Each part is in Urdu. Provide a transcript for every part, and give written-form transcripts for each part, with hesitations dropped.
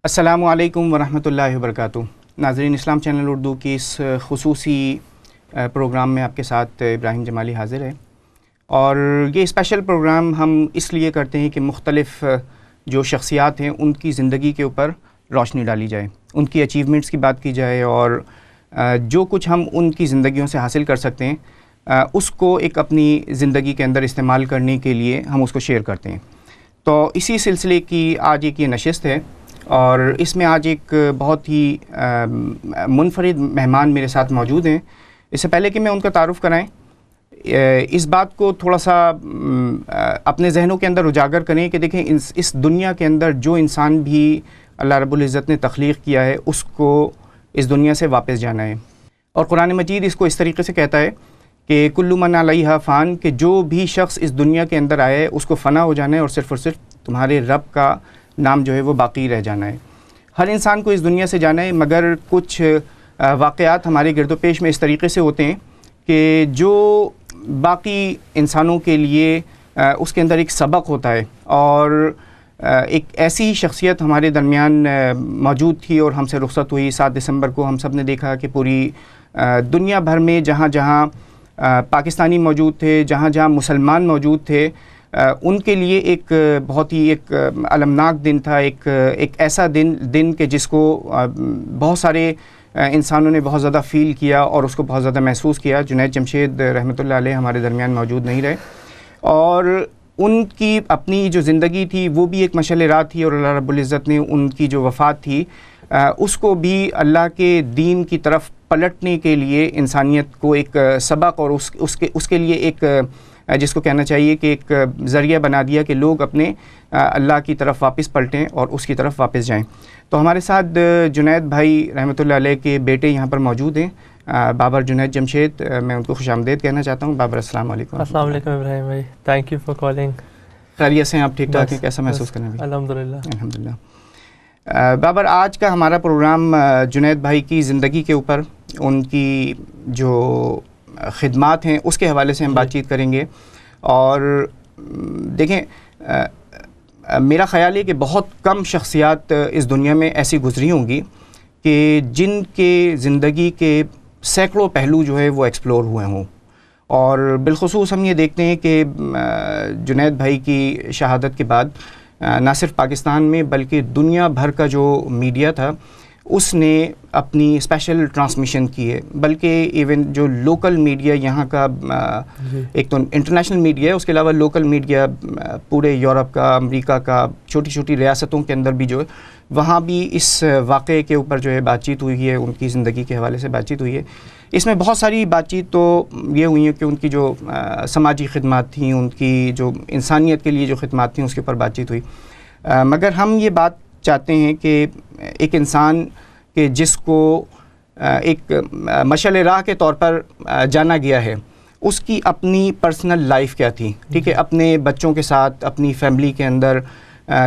السلام علیکم ورحمۃ اللہ وبرکاتہ. ناظرین، اسلام چینل اردو کی اس خصوصی پروگرام میں آپ کے ساتھ ابراہیم جمالی حاضر ہے. اور یہ اسپیشل پروگرام ہم اس لیے کرتے ہیں کہ مختلف جو شخصیات ہیں ان کی زندگی کے اوپر روشنی ڈالی جائے، ان کی اچیومنٹس کی بات کی جائے، اور جو کچھ ہم ان کی زندگیوں سے حاصل کر سکتے ہیں اس کو ایک اپنی زندگی کے اندر استعمال کرنے کے لیے ہم اس کو شیئر کرتے ہیں. تو اسی سلسلے کی آج ایک یہ نشست ہے، اور اس میں آج ایک بہت ہی منفرد مہمان میرے ساتھ موجود ہیں. اس سے پہلے کہ میں ان کا تعارف کرائیں، اس بات کو تھوڑا سا اپنے ذہنوں کے اندر اجاگر کریں کہ دیکھیں اس دنیا کے اندر جو انسان بھی اللہ رب العزت نے تخلیق کیا ہے اس کو اس دنیا سے واپس جانا ہے. اور قرآن مجید اس کو اس طریقے سے کہتا ہے کہ کل من علیہا فان، کہ جو بھی شخص اس دنیا کے اندر آئے اس کو فنا ہو جانا ہے، اور صرف تمہارے رب کا نام جو ہے وہ باقی رہ جانا ہے. ہر انسان کو اس دنیا سے جانا ہے، مگر کچھ واقعات ہمارے گرد و پیش میں اس طریقے سے ہوتے ہیں کہ جو باقی انسانوں کے لیے اس کے اندر ایک سبق ہوتا ہے. اور ایک ایسی شخصیت ہمارے درمیان موجود تھی اور ہم سے رخصت ہوئی 7 دسمبر کو. ہم سب نے دیکھا کہ پوری دنیا بھر میں جہاں جہاں پاکستانی موجود تھے، جہاں جہاں مسلمان موجود تھے، ان کے لیے ایک بہت ہی ایک المناک دن تھا. ایک ایسا دن کہ جس کو بہت سارے انسانوں نے بہت زیادہ فیل کیا اور اس کو بہت زیادہ محسوس کیا. جنید جمشید رحمۃ اللہ علیہ ہمارے درمیان موجود نہیں رہے، اور ان کی اپنی جو زندگی تھی وہ بھی ایک مشعل راہ تھی، اور اللہ رب العزت نے ان کی جو وفات تھی اس کو بھی اللہ کے دین کی طرف پلٹنے کے لیے انسانیت کو ایک سبق اور اس کے لیے ایک جس کو کہنا چاہیے کہ ایک ذریعہ بنا دیا کہ لوگ اپنے اللہ کی طرف واپس پلٹیں اور اس کی طرف واپس جائیں. تو ہمارے ساتھ جنید بھائی رحمۃ اللہ علیہ کے بیٹے یہاں پر موجود ہیں، بابر جنید جمشید. میں ان کو خوش آمدید کہنا چاہتا ہوں. بابر السلام علیکم. السلام علیکم ابراہیم بھائی، تھینک یو فار کالنگ. خیریت سے ہیں آپ؟ ٹھیک ٹھاک ہیں؟ کیسا محسوس کر رہے ہیں؟ الحمدللہ الحمدللہ. بابر، آج کا ہمارا پروگرام جنید بھائی کی زندگی کے اوپر، ان کی جو خدمات ہیں اس کے حوالے سے ہم بات چیت کریں گے. اور دیکھیں، میرا خیال ہے کہ بہت کم شخصیات اس دنیا میں ایسی گزری ہوں گی کہ جن کے زندگی کے سینکڑوں پہلو جو ہے وہ ایکسپلور ہوئے ہوں. اور بالخصوص ہم یہ دیکھتے ہیں کہ جنید بھائی کی شہادت کے بعد نہ صرف پاکستان میں بلکہ دنیا بھر کا جو میڈیا تھا اس نے اپنی اسپیشل ٹرانسمیشن کی ہے. بلکہ ایون جو لوکل میڈیا یہاں کا، ایک تو انٹرنیشنل میڈیا ہے، اس کے علاوہ لوکل میڈیا پورے یورپ کا، امریکہ کا، چھوٹی چھوٹی ریاستوں کے اندر بھی جو ہے وہاں بھی اس واقعے کے اوپر جو ہے بات چیت ہوئی ہے، ان کی زندگی کے حوالے سے بات چیت ہوئی ہے. اس میں بہت ساری بات چیت تو یہ ہوئی ہے کہ ان کی جو سماجی خدمات تھیں، ان کی جو انسانیت کے لیے جو خدمات تھیں اس کے اوپر بات چیت ہوئی. مگر ہم یہ بات چاہتے ہیں کہ ایک انسان کہ جس کو ایک مشعل راہ کے طور پر جانا گیا ہے، اس کی اپنی پرسنل لائف کیا تھی، ٹھیک ہے، اپنے بچوں کے ساتھ، اپنی فیملی کے اندر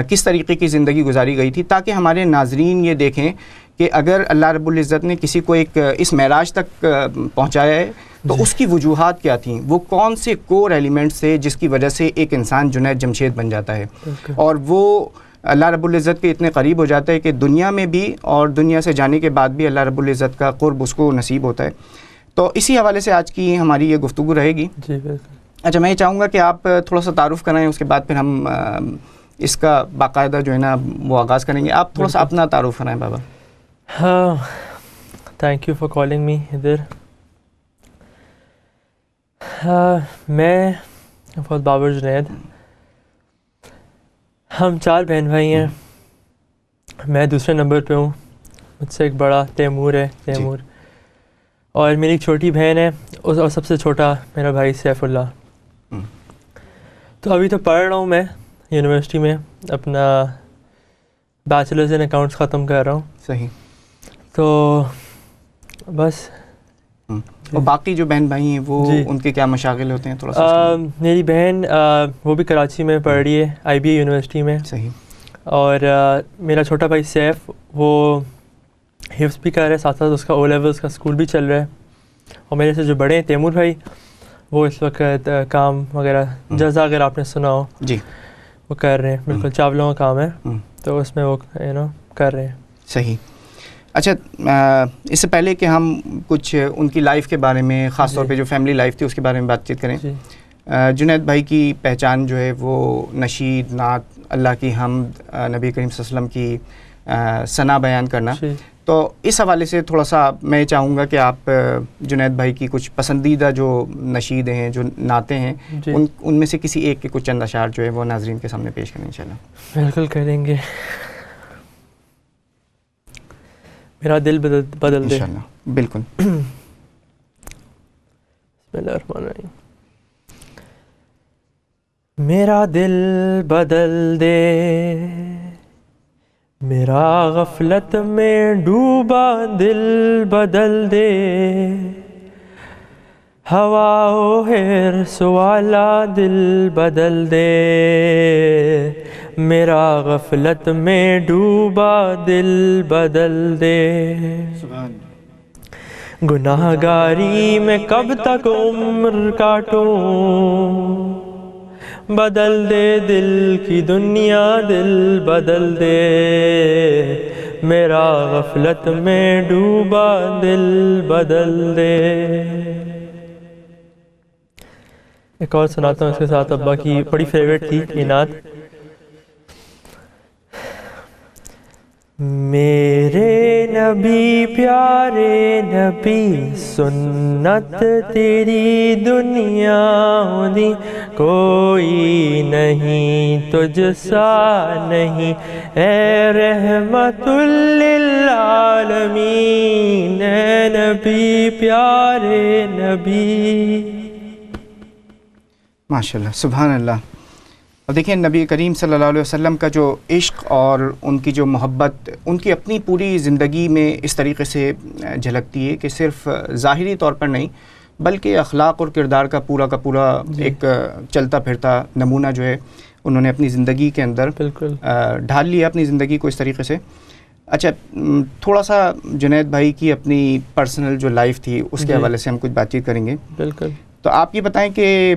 کس طریقے کی زندگی گزاری گئی تھی، تاکہ ہمارے ناظرین یہ دیکھیں کہ اگر اللہ رب العزت نے کسی کو ایک اس معراج تک پہنچایا ہے تو اس کی وجوہات کیا تھیں، وہ کون سے کور ایلیمنٹس تھے جس کی وجہ سے ایک انسان جنید جمشید بن جاتا ہے. اور وہ اللہ رب العزت کے اتنے قریب ہو جاتا ہے کہ دنیا میں بھی اور دنیا سے جانے کے بعد بھی اللہ رب العزت کا قرب اس کو نصیب ہوتا ہے. تو اسی حوالے سے آج کی ہماری یہ گفتگو رہے گی. جی بالکل. اچھا، میں یہ چاہوں گا کہ آپ تھوڑا سا تعارف کرائیں، اس کے بعد پھر ہم اس کا باقاعدہ جو ہے نا وہ آغاز کریں گے. آپ تھوڑا سا اپنا تعارف کرائیں بابا. ہاں، thank you for calling me ادھر. میں بابر جنید، ہم 4 بہن بھائی ہیں. میں دوسرے نمبر پہ ہوں، مجھ سے ایک بڑا تیمور ہے، تیمور. اور میری ایک چھوٹی بہن ہے، اور سب سے چھوٹا میرا بھائی سیف اللہ. تو ابھی تو پڑھ رہا ہوں میں یونیورسٹی میں، اپنا بیچلرز ان اکاؤنٹس ختم کر رہا ہوں. صحیح. تو بس. اور باقی جو بہن بھائی ہیں وہ ان کے کیا مشاغل ہوتے ہیں؟ تھوڑا سا. میری بہن وہ بھی کراچی میں پڑھ رہی ہے، IBA یونیورسٹی میں. صحیح. اور میرا چھوٹا بھائی سیف وہ حفظ بھی کر رہا ہے، ساتھ ساتھ اس کا O لیولس کا اسکول بھی چل رہا ہے. اور میرے سے جو بڑے ہیں تیمور بھائی، وہ اس وقت کام وغیرہ جزا اگر آپ نے سنا ہو، جی، وہ کر رہے ہیں. بالکل چاولوں کا کام ہے، تو اس میں وہ کر رہے ہیں. صحیح. اچھا اس سے پہلے کہ ہم کچھ ان کی لائف کے بارے میں خاص طور پہ جو فیملی لائف تھی اس کے بارے میں بات چیت کریں, جنید بھائی کی پہچان جو ہے وہ نشید, نعت, اللہ کی حمد, نبی کریم صلی اللہ علیہ وسلم کی ثنا بیان کرنا, تو اس حوالے سے تھوڑا سا میں چاہوں گا کہ آپ جنید بھائی کی کچھ پسندیدہ جو نشید ہیں, جو نعتیں ہیں, ان میں سے کسی ایک کے کچھ چند اشعار جو ہے وہ ناظرین کے سامنے پیش کریں انشاءاللہ. بالکل کریں گے. میرا دل بدل دے. انشاءاللہ بالکل. بسم اللہ الرحمن الرحیم. میرا دل بدل دے, میرا غفلت میں ڈوبا دل بدل دے, ہوا و حرص والا دل بدل دے, میرا غفلت میں ڈوبا دل بدل دے. گناہ گاری میں کب تک عمر کاٹوں, بدل دے دل کی دنیا دل بدل دے, میرا غفلت میں ڈوبا دل بدل دے. ایک اور سناتا ہوں اس کے ساتھ, ابا کی بڑی فیوریٹ تھی یہ نعت. میرے نبی پیارے نبی سنت تیری دنیا دی, کوئی نہیں تجھ سا نہیں, اے رحمت للعالمین, اے نبی پیارے نبی. ماشاءاللہ, سبحان اللہ. اور دیکھیں نبی کریم صلی اللہ علیہ وسلم کا جو عشق اور ان کی جو محبت ان کی اپنی پوری زندگی میں اس طریقے سے جھلکتی ہے کہ صرف ظاہری طور پر نہیں بلکہ اخلاق اور کردار کا پورا ایک چلتا پھرتا نمونہ جو ہے انہوں نے اپنی زندگی کے اندر بالکل ڈھال لیا اپنی زندگی کو اس طریقے سے. اچھا تھوڑا سا جنید بھائی کی اپنی پرسنل جو لائف تھی اس کے حوالے سے ہم کچھ بات چیت کریں گے. بالکل. تو آپ یہ بتائیں کہ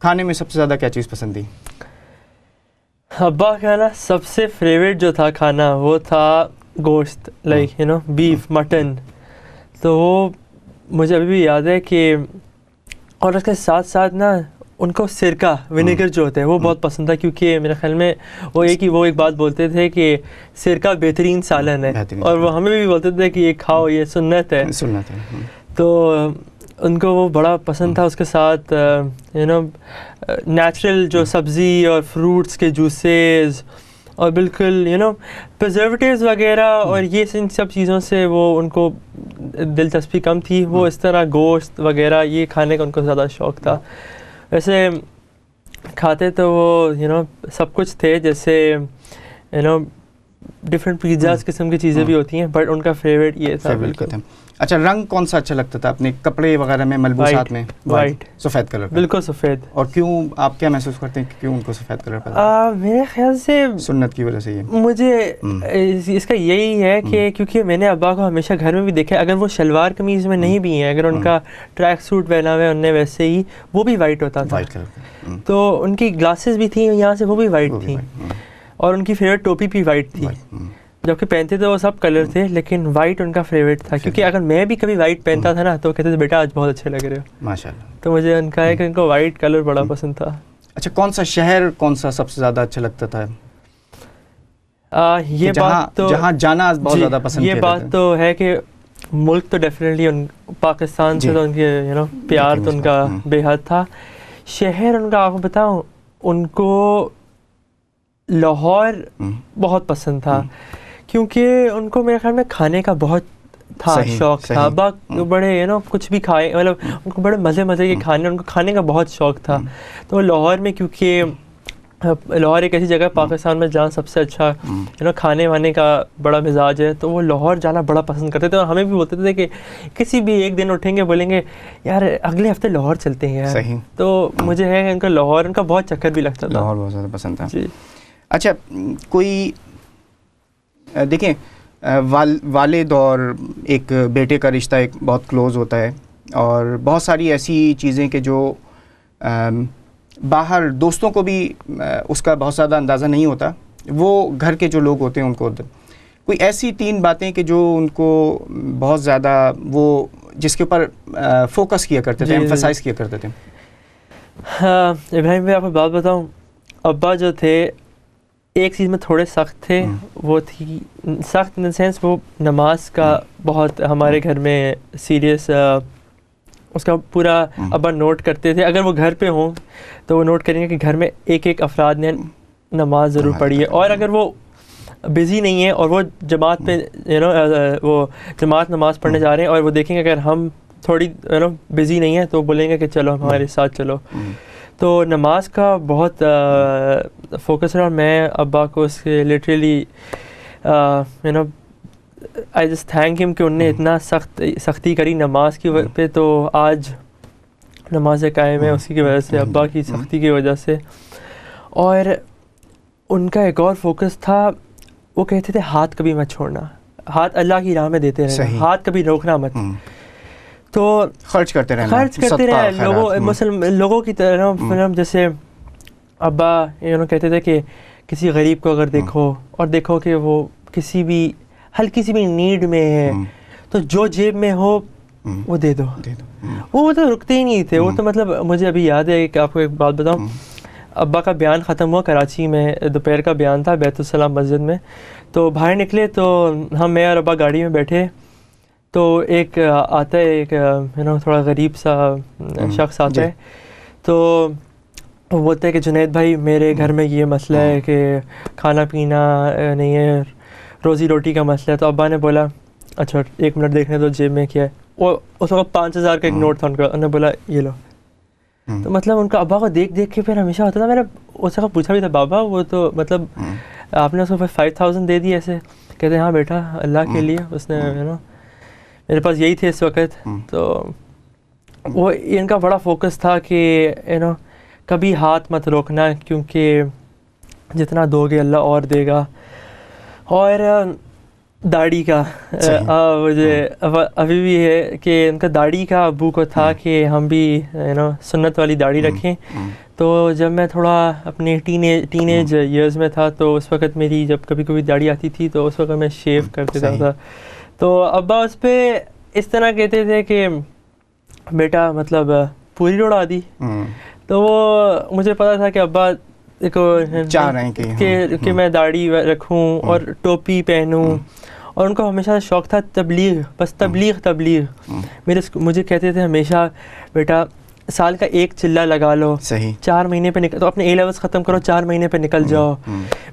کھانے میں سب سے زیادہ کیا چیز پسند تھی؟ ابا کا نا سب سے فیوریٹ جو تھا کھانا وہ تھا گوشت, like you know beef, mutton. تو وہ مجھے ابھی بھی یاد ہے کہ, اور اس کے ساتھ ساتھ نا ان کو سرکہ ونیگر جو ہوتا ہے وہ بہت پسند تھا, کیونکہ میرے خیال میں وہ ایک بات بولتے تھے کہ سرکہ بہترین سالن ہے, اور وہ ہمیں بھی بولتے تھے کہ یہ کھاؤ, یہ سنت ہے. تو ان کو وہ بڑا پسند تھا. اس کے ساتھ یو نو نیچرل جو سبزی اور فروٹس کے جوسیز, اور بالکل یو نو پرزرویٹیوز وغیرہ, اور یہ ان سب چیزوں سے وہ ان کو دلچسپی کم تھی. وہ اس طرح گوشت وغیرہ یہ کھانے کا ان کو زیادہ شوق تھا. ویسے کھاتے تو وہ یو نو سب کچھ تھے, جیسے یو نو ڈفرینٹ پیزاز قسم کی چیزیں بھی ہوتی ہیں, بٹ ان کا فیوریٹ یہ تھا. بالکل. اچھا رنگ کون سا اچھا لگتا تھا اپنے کپڑے وغیرہ میں, ملبوسات میں؟ وائٹ, سفید کلر. بالکل سفید. اور کیوں آپ کیا محسوس کرتے ہیں کہ کیوں ان کو سفید کلر پسند؟ میرے خیال سے سنت کی وجہ سے. یہ مجھے اس کا یہی ہے کہ کیونکہ میں نے ابا کو ہمیشہ گھر میں بھی دیکھا, اگر وہ شلوار قمیض میں نہیں بھی ہیں, اگر ان کا ٹریک سوٹ پہنا ہوا ہے انہوں نے ویسے ہی, وہ بھی وائٹ ہوتا تھا. تو ان کی گلاسز بھی تھیں یہاں سے, وہ بھی وائٹ تھیں, اور ان کی فیوریٹ ٹوپی بھی وائٹ تھی. جبکہ پہنتے تو وہ سب کلر تھے, لیکن وائٹ ان کا فیوریٹ تھا, کیونکہ اگر میں بھی کبھی وائٹ پہنتا تھا نا تو کہتے تھے بیٹا آج بہت اچھے لگ رہے ہو. ماشاءاللہ. تو مجھے ان کا ہے کہ ان کو وائٹ کلر بڑا پسند تھا. اچھا کون سا شہر کون سا سب سے زیادہ اچھا لگتا تھا؟ یہ بات تو جہاں جانا بہت زیادہ پسند. یہ بات تو ہے کہ ملک تو ڈیفینیٹلی پاکستان سے تو ان کے یو نو پیار تو ان کا بے حد تھا. شہر ان کا آپ کو بتاؤں, ان کو لاہور بہت پسند تھا, کیونکہ ان کو میرے خیال میں کھانے کا بہت تھا شوق تھا. بڑے یو نو کچھ بھی کھائے, مطلب ان کو بڑے مزے کے کھانے, ان کو کھانے کا بہت شوق تھا. تو لاہور میں, کیونکہ لاہور ایک ایسی جگہ پاکستان میں جہاں سب سے اچھا یو نو کھانے وانے کا بڑا مزاج ہے, تو وہ لاہور جانا بڑا پسند کرتے تھے. اور ہمیں بھی بولتے تھے کہ کسی بھی ایک دن اٹھیں گے بولیں گے یار اگلے ہفتے لاہور چلتے ہیں یار. تو مجھے ہے ان کا لاہور, ان کا بہت چکر بھی لگتا تھا. لاہور بہت زیادہ پسند تھا. جی. اچھا کوئی دیکھیں والد اور ایک بیٹے کا رشتہ ایک بہت کلوز ہوتا ہے, اور بہت ساری ایسی چیزیں کہ جو باہر دوستوں کو بھی اس کا بہت زیادہ اندازہ نہیں ہوتا, وہ گھر کے جو لوگ ہوتے ہیں ان کو کوئی ایسی 3 باتیں کہ جو ان کو بہت زیادہ وہ جس کے اوپر فوکس کیا کرتے تھے, ایمفسائز کیا کرتے تھے؟ ہاں ابراہیم بھائی آپ کو بات بتاؤں, ابا جو تھے ایک چیز میں تھوڑے سخت تھے, وہ تھی سخت ان دا سینس وہ نماز کا بہت ہمارے گھر میں سیریس اس کا پورا ابا نوٹ کرتے تھے. اگر وہ گھر پہ ہوں تو وہ نوٹ کریں گے کہ گھر میں ایک افراد نے نماز ضرور پڑھی ہے, اور اگر وہ بزی نہیں ہے اور وہ جماعت پہ وہ جماعت نماز پڑھنے جا رہے ہیں اور وہ دیکھیں گے اگر ہم تھوڑی بزی نہیں ہے تو بولیں گے کہ چلو ہمارے ساتھ چلو. تو نماز کا بہت فوکس رہا, اور میں ابا کو اس کے literally I just thank him کہ انہوں نے اتنا سختی کری نماز کی پہ, تو آج نماز قائم ہے اسی کی وجہ سے, ابا کی سختی کی وجہ سے. اور ان کا ایک اور فوکس تھا, وہ کہتے تھے ہاتھ کبھی مت چھوڑنا, ہاتھ اللہ کی راہ میں دیتے رہنا, ہاتھ کبھی روکنا مت. تو خرچ کرتے رہے لوگوں کی طرح, جیسے ابا کہتے تھے کہ کسی غریب کو اگر دیکھو اور دیکھو کہ وہ کسی بھی ہلکی سی بھی نیڈ میں ہے تو جو جیب میں ہو وہ دے دو. وہ تو رکتے ہی نہیں تھے. وہ تو مطلب مجھے ابھی یاد ہے کہ آپ کو ایک بات بتاؤں, ابا کا بیان ختم ہوا کراچی میں, دوپہر کا بیان تھا بیت السلام مسجد میں, تو باہر نکلے تو میں اور ابا گاڑی میں بیٹھے, تو ایک آتا ہے ایک تھوڑا غریب سا شخص آتا ہے, تو وہ بولتے ہیں کہ جنید بھائی میرے گھر میں یہ مسئلہ ہے کہ کھانا پینا نہیں ہے, روزی روٹی کا مسئلہ ہے. تو ابا نے بولا اچھا 1 منٹ دیکھنے تو جیب میں کیا ہے, وہ اس وقت 5,000 کا ایک نوٹ تھا ان کا, انہوں نے بولا یہ لو. تو مطلب ان کا ابا کو دیکھ دیکھ کے پھر ہمیشہ ہوتا تھا, میں نے اس وقت پوچھا بھی تھا بابا وہ تو مطلب آپ نے اس کو 5,000 دے دی ایسے؟ کہتے ہیں ہاں بیٹا اللہ کے لیے, اس نے میرے پاس یہی تھے اس وقت. تو وہ ان کا بڑا فوکس تھا کہ کبھی ہاتھ مت روکنا, کیونکہ جتنا دو گے اللہ اور دے گا. اور داڑھی کا مجھے ابھی بھی ہے کہ ان کا داڑھی کا ابو کو تھا کہ ہم بھی سنت والی داڑھی رکھیں. تو جب میں تھوڑا اپنے ٹین ایج ایئرز میں تھا تو اس وقت میری جب کبھی کبھی داڑھی آتی تھی تو اس وقت میں شیو کر دیتا تھا. تو ابا اس پہ اس طرح کہتے تھے کہ بیٹا مطلب پوری اڑا دی. تو وہ مجھے پتا تھا کہ ابا چاہ رہے ہیں کہ میں داڑھی رکھوں اور ٹوپی پہنوں, اور ان کو ہمیشہ شوق تھا تبلیغ, بس تبلیغ. مجھے کہتے تھے ہمیشہ بیٹا سال کا 1 چلہ لگا لو, 4 مہینے پہ نکل, تو اپنے A لیولس ختم کرو 4 مہینے پہ نکل جاؤ,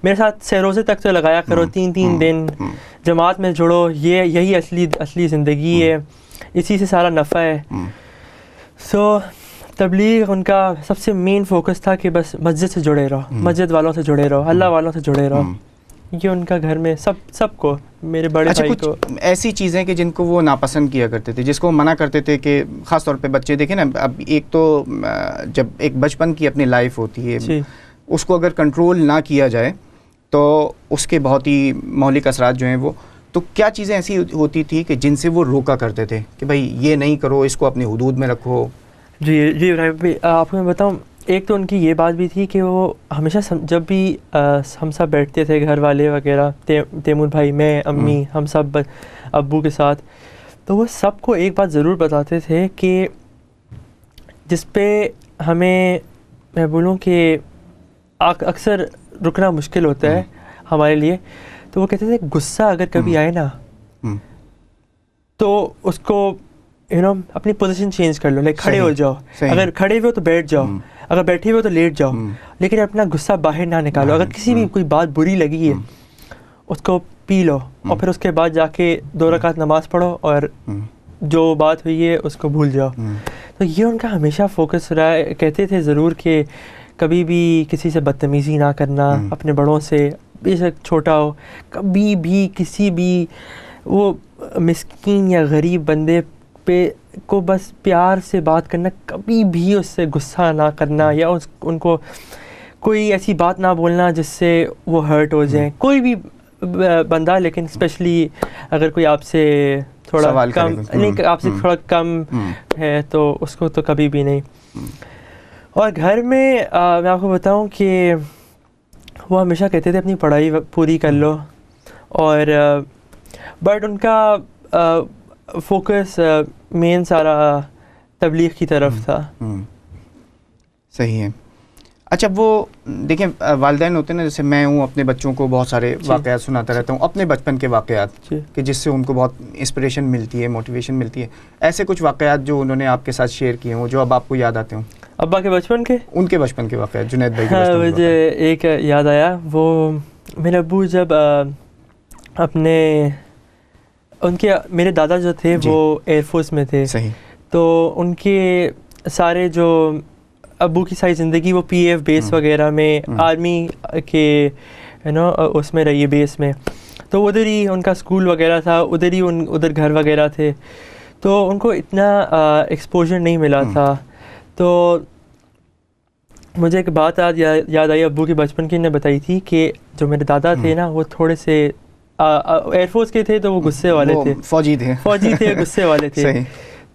میرے ساتھ سیروزے تک تو لگایا کرو 3 دن, جماعت میں جڑو, یہی اصلی زندگی ہے, اسی سے سارا نفع ہے. سو تبلیغ ان کا سب سے مین فوکس تھا کہ بس مسجد سے جڑے رہو, مسجد والوں سے جڑے رہو, اللہ والوں سے جڑے رہو. یہ ان کا گھر میں سب کو, میرے بڑے بھائی کو. ایسی چیزیں کہ جن کو وہ ناپسند کیا کرتے تھے, جس کو منع کرتے تھے, کہ خاص طور پہ بچے دیکھیں نا, اب ایک تو جب ایک بچپن کی اپنی لائف ہوتی ہے, اس کو اگر کنٹرول نہ کیا جائے تو اس کے بہت ہی مہلک اثرات جو ہیں وہ, تو کیا چیزیں ایسی ہوتی تھی کہ جن سے وہ روکا کرتے تھے کہ بھائی یہ نہیں کرو, اس کو اپنی حدود میں رکھو؟ جی ابراہیم بھائی آپ کو میں بتاؤں, ایک تو ان کی یہ بات بھی تھی کہ وہ ہمیشہ جب بھی ہم سب بیٹھتے تھے گھر والے وغیرہ, تیمور بھائی, میں, امی, ہم سب ابو کے ساتھ, تو وہ سب کو ایک بات ضرور بتاتے تھے کہ جس پہ ہمیں میں بولوں کہ اکثر رکنا مشکل ہوتا ہے ہمارے لیے. تو وہ کہتے تھے غصہ اگر کبھی آئے نا تو اس کو اپنی پوزیشن چینج کر لو, لائک کھڑے ہو جاؤ, اگر کھڑے ہوئے تو بیٹھ جاؤ, اگر بیٹھے ہوئے تو لیٹ جاؤ, لیکن اپنا غصہ باہر نہ نکالو. اگر کسی بھی کوئی بات بری لگی ہے اس کو پی لو, اور پھر اس کے بعد جا کے 2 رکعت نماز پڑھو اور جو بات ہوئی ہے اس کو بھول جاؤ. تو یہ ان کا ہمیشہ فوکس رہا ہے. کہتے تھے ضرور کہ کبھی بھی کسی سے بدتمیزی نہ کرنا, اپنے بڑوں سے, بے شک چھوٹا ہو, کبھی بھی کسی بھی وہ مسکین یا غریب بندے پہ کو بس پیار سے بات کرنا, کبھی بھی اس سے غصہ نہ کرنا, یا ان کو کوئی ایسی بات نہ بولنا جس سے وہ ہرٹ ہو جائیں. کوئی بھی بندہ, لیکن اسپیشلی اگر کوئی آپ سے تھوڑا کم نہیں, آپ سے تھوڑا کم ہے تو اس کو تو کبھی بھی نہیں. اور گھر میں میں آپ کو بتاؤں کہ وہ ہمیشہ کہتے تھے اپنی پڑھائی پوری کر لو, اور بٹ ان کا فوکس مین سارا تبلیغ کی طرف تھا. صحیح ہے. اچھا وہ دیکھیں والدین ہوتے ہیں نا, جیسے میں ہوں اپنے بچوں کو بہت سارے واقعات سناتا رہتا ہوں, اپنے بچپن کے واقعات کہ جس سے ان کو بہت انسپریشن ملتی ہے, موٹیویشن ملتی ہے. ایسے کچھ واقعات جو انہوں نے آپ کے ساتھ شیئر کیے ہوں جو اب آپ کو یاد آتے ہوں؟ ابا کے بچپن کے, ان کے بچپن کے واقعات, جنید بھائی کے بچپن کے مجھے ایک یاد آیا. وہ میرے ابو جب اپنے ان کے میرے دادا جو تھے وہ ایئر فورس میں تھے. صحیح. تو ان کے سارے جو ابو کی ساری زندگی وہ پی ایف بیس وغیرہ میں آرمی کے اس میں رہی ہے بیس میں, تو ادھر ہی ان کا اسکول وغیرہ تھا, ادھر ہی ادھر گھر وغیرہ تھے, تو ان کو اتنا ایکسپوجر نہیں ملا تھا. تو مجھے ایک بات یاد آئی ابو کے بچپن کی, نے بتائی تھی کہ جو میرے دادا تھے نا وہ تھوڑے سے ایئر فورس کے تھے, تو وہ غصے والے تھے, فوجی تھے, غصے والے تھے.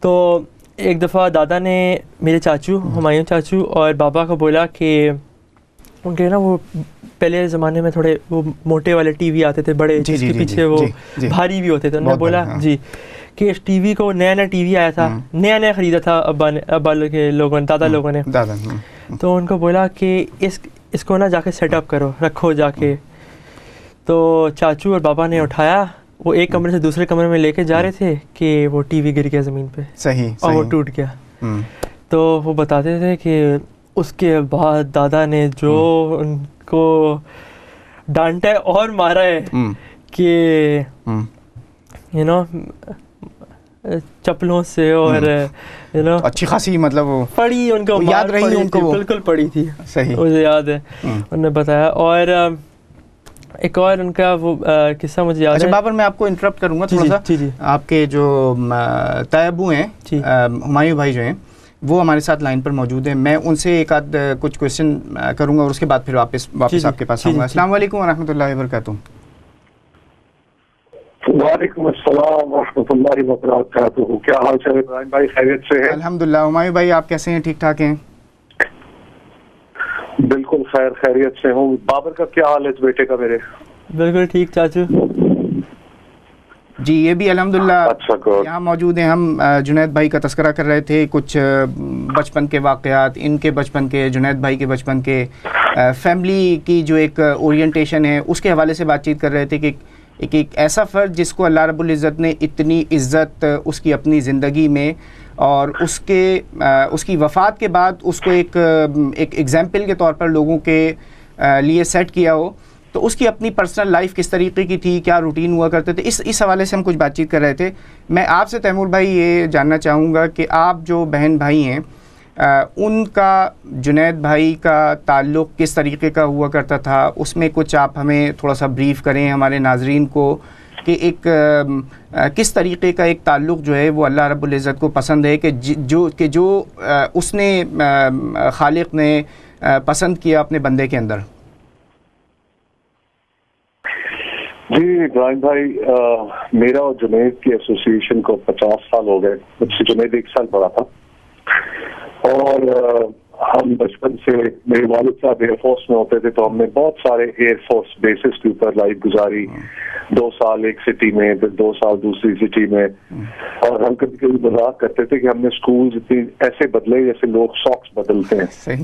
تو ایک دفعہ دادا نے میرے چاچو ہمایوں چاچو اور بابا کو بولا کہ ان کے نا وہ پہلے زمانے میں تھوڑے وہ موٹے والے ٹی وی آتے تھے بڑے, جس کے پیچھے وہ بھاری بھی ہوتے تھے. انہوں نے بولا جی کہ اس ٹی وی کو نیا ٹی وی آیا تھا, نیا خریدا تھا ابا کے لوگوں نے, دادا لوگوں نے. تو ان کو بولا کہ اس کو نا جا کے سیٹ اپ کرو, رکھو جا کے. تو چاچو اور بابا نے اٹھایا, وہ ایک کمرے سے دوسرے کمرے میں لے کے جا رہے تھے کہ وہ ٹی وی گر گیا زمین پہ. صحیح. اور وہ ٹوٹ گیا. تو وہ بتاتے تھے کہ اس کے بعد دادا نے جو ان کو ڈانٹا ہے اور مارا ہے کہ چپلوں سے, اور اچھی خاصی مطلب پڑی ان کو, یاد رہی ان کو, بالکل پڑی تھی. صحیح, مجھے یاد ہے انہوں نے بتایا. اور ایک اور ان کا وہ قصہ مجھے یاد ہے. اچھا بابر, میں آپ کو انٹرپٹ کروں گا تھوڑا سا. آپ کے جو طیبو ہیں ہمایوں بھائی جو ہیں وہ ہمارے ساتھ لائن پر موجود ہیں. میں ان سے ایک آدھ کچھ کویشچن کروں گا اور اس کے بعد پھر واپس آپ کے پاس آؤں گا. السلام علیکم ورحمۃ اللہ وبرکاتہ. وعلیکم السلام ورحمۃ اللہ وبرکاتہ. کیا حال چال ہے ابراہیم بھائی, خیریت سے ہیں؟ الحمدللہ. ہمایوں بھائی آپ کیسے ہیں, ٹھیک ٹھاک ہیں؟ بالکل خیریت سے ہوں. بابر کا کیا حال ہے اس بیٹے کا میرے؟ بالکل ٹھیک چاچو. جی یہ بھی الحمدللہ اچھا یہاں موجود ہیں. ہم جنید بھائی کا تذکرہ کر رہے تھے, کچھ بچپن کے واقعات, ان کے بچپن کے, جنید بھائی کے بچپن کے, فیملی کی جو ایک اورینٹیشن ہے اس کے حوالے سے بات چیت کر رہے تھے کہ ایک ایسا فرد جس کو اللہ رب العزت نے اتنی عزت اس کی اپنی زندگی میں اور اس کی وفات کے بعد اس کو ایک ایگزامپل کے طور پر لوگوں کے لیے سیٹ کیا ہو, تو اس کی اپنی پرسنل لائف کس طریقے کی تھی, کیا روٹین ہوا کرتے تھے, اس حوالے سے ہم کچھ بات چیت کر رہے تھے. میں آپ سے تیمور بھائی یہ جاننا چاہوں گا کہ آپ جو بہن بھائی ہیں ان کا جنید بھائی کا تعلق کس طریقے کا ہوا کرتا تھا, اس میں کچھ آپ ہمیں تھوڑا سا بریف کریں ہمارے ناظرین کو کہ ایک کس طریقے کا ایک تعلق جو ہے وہ اللہ رب العزت کو پسند ہے کہ جو اس نے خالق نے پسند کیا اپنے بندے کے اندر. جی ابراہیم بھائی, میرا اور جنید کی ایسوسیشن کو 50 سال ہو گئے. مجھ سے جنید 1 سال بڑا تھا, اور ہم بچپن سے, میرے والد صاحب ایئر فورس میں ہوتے تھے تو ہم نے بہت سارے ایئر فورس بیسز کے اوپر لائف گزاری. 2 سال ایک سٹی میں, پھر 2 سال دوسری سٹی میں, اور ہم کبھی کبھی مذاق کرتے تھے کہ ہم نے اسکول اتنے ایسے بدلے جیسے لوگ ساکس بدلتے ہیں.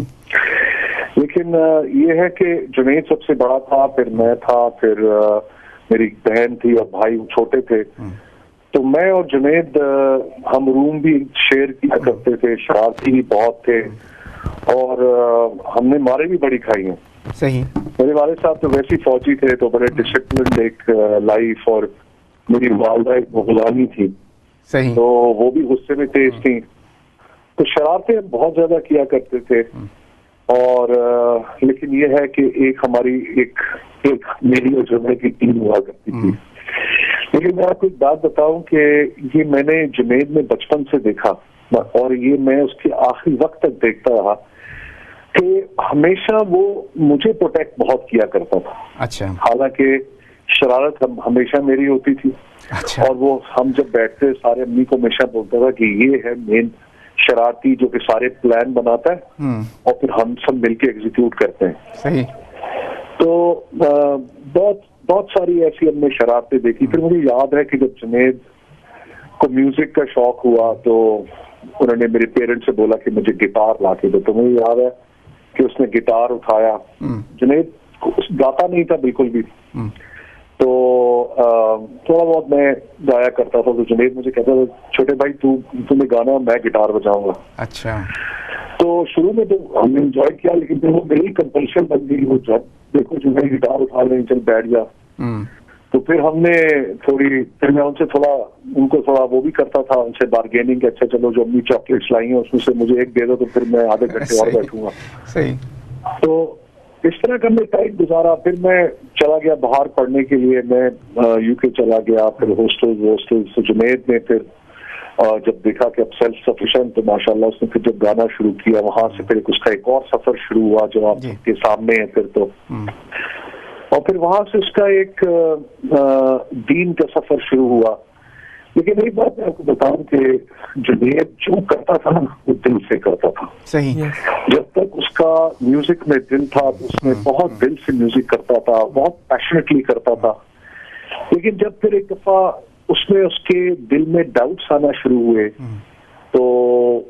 لیکن یہ ہے کہ جنید سب سے بڑا تھا, پھر میں تھا, پھر میری بہن تھی اور بھائی چھوٹے تھے. تو میں اور جنید ہم روم بھی شیئر کیا کرتے تھے, شرارتی بھی بہت تھے, اور ہم نے مارے بھی بڑی کھائی ہیں. صحیح. میرے والد صاحب تو ویسے فوجی تھے تو بڑے ڈسپلنڈ ایک لائف, اور میری والدہ ایک غلامی تھی. صحیح. تو وہ بھی غصے میں تیز تھیں, تو شرارتیں بہت زیادہ کیا کرتے تھے. اور لیکن یہ ہے کہ ایک ہماری ایک میری اور جنید کی ٹیم ہوا کرتی تھی. لیکن میں آپ کو ایک بات بتاؤں کہ یہ میں نے جنید میں بچپن سے دیکھا, اور یہ میں اس کے آخری وقت تک دیکھتا رہا کہ ہمیشہ وہ مجھے پروٹیکٹ بہت کیا کرتا تھا. اچھا. حالانکہ شرارت ہمیشہ میری ہوتی تھی. اچھا. اور وہ ہم جب بیٹھتے سارے امی کو ہمیشہ بولتا تھا کہ یہ ہے مین شرارتی جو کہ سارے پلان بناتا ہے اور پھر ہم سب مل کے ایگزیکیوٹ کرتے ہیں. صحیح. تو بہت ساری ایسی ہم نے شرارتیں دیکھی. پھر مجھے یاد ہے کہ جب جنید کو میوزک کا شوق ہوا تو انہوں نے میرے پیرنٹس سے بولا کہ مجھے گٹار لا کے دو. تو مجھے یاد ہے کہ اس نے گٹار اٹھایا. جنید گاتا نہیں تھا بالکل بھی, تو تھوڑا بہت میں گایا کرتا تھا. تو جنید مجھے کہتا تھا چھوٹے بھائی تمہیں گانا, میں گٹار بجاؤں گا. اچھا. تو شروع میں تو ہم نے انجوائے کیا, لیکن پھر وہ میری کمپلشن بن گئی. وہ جب دیکھو جو میں گٹار اٹھا لیں, چل بیٹھ جا. تو پھر ہم نے پھر میں ان کو تھوڑا وہ بھی کرتا تھا, ان سے بارگیننگ. اچھا چلو جو امی چاکلیٹس لائی ہیں اس میں سے مجھے ایک دے دو تو پھر میں آدھے گھنٹے اور بیٹھوں گا. صحیح. تو اس طرح کا میں ٹائم گزارا. پھر میں چلا گیا باہر پڑھنے کے لیے, میں یو کے چلا گیا, پھر ہاسٹل. جنید نے پھر جب دیکھا کہ اب سیلف سفیشینٹ, تو ماشاء اللہ اس نے پھر جب گانا شروع کیا, وہاں سے پھر اس کا ایک اور سفر شروع ہوا جو آپ کے سامنے ہے پھر تو. اور پھر وہاں سے اس کا ایک دین کا سفر شروع ہوا. لیکن ایک بات میں آپ کو بتاؤں کہ جنید جو کرتا تھا نا وہ دل سے کرتا تھا. صحیح. جب تک اس کا میوزک میں دل تھا اس میں بہت دل سے میوزک کرتا تھا, بہت پیشنیٹلی کرتا تھا. لیکن جب پھر ایک دفعہ اس کے دل میں ڈاؤٹس آنا شروع ہوئے تو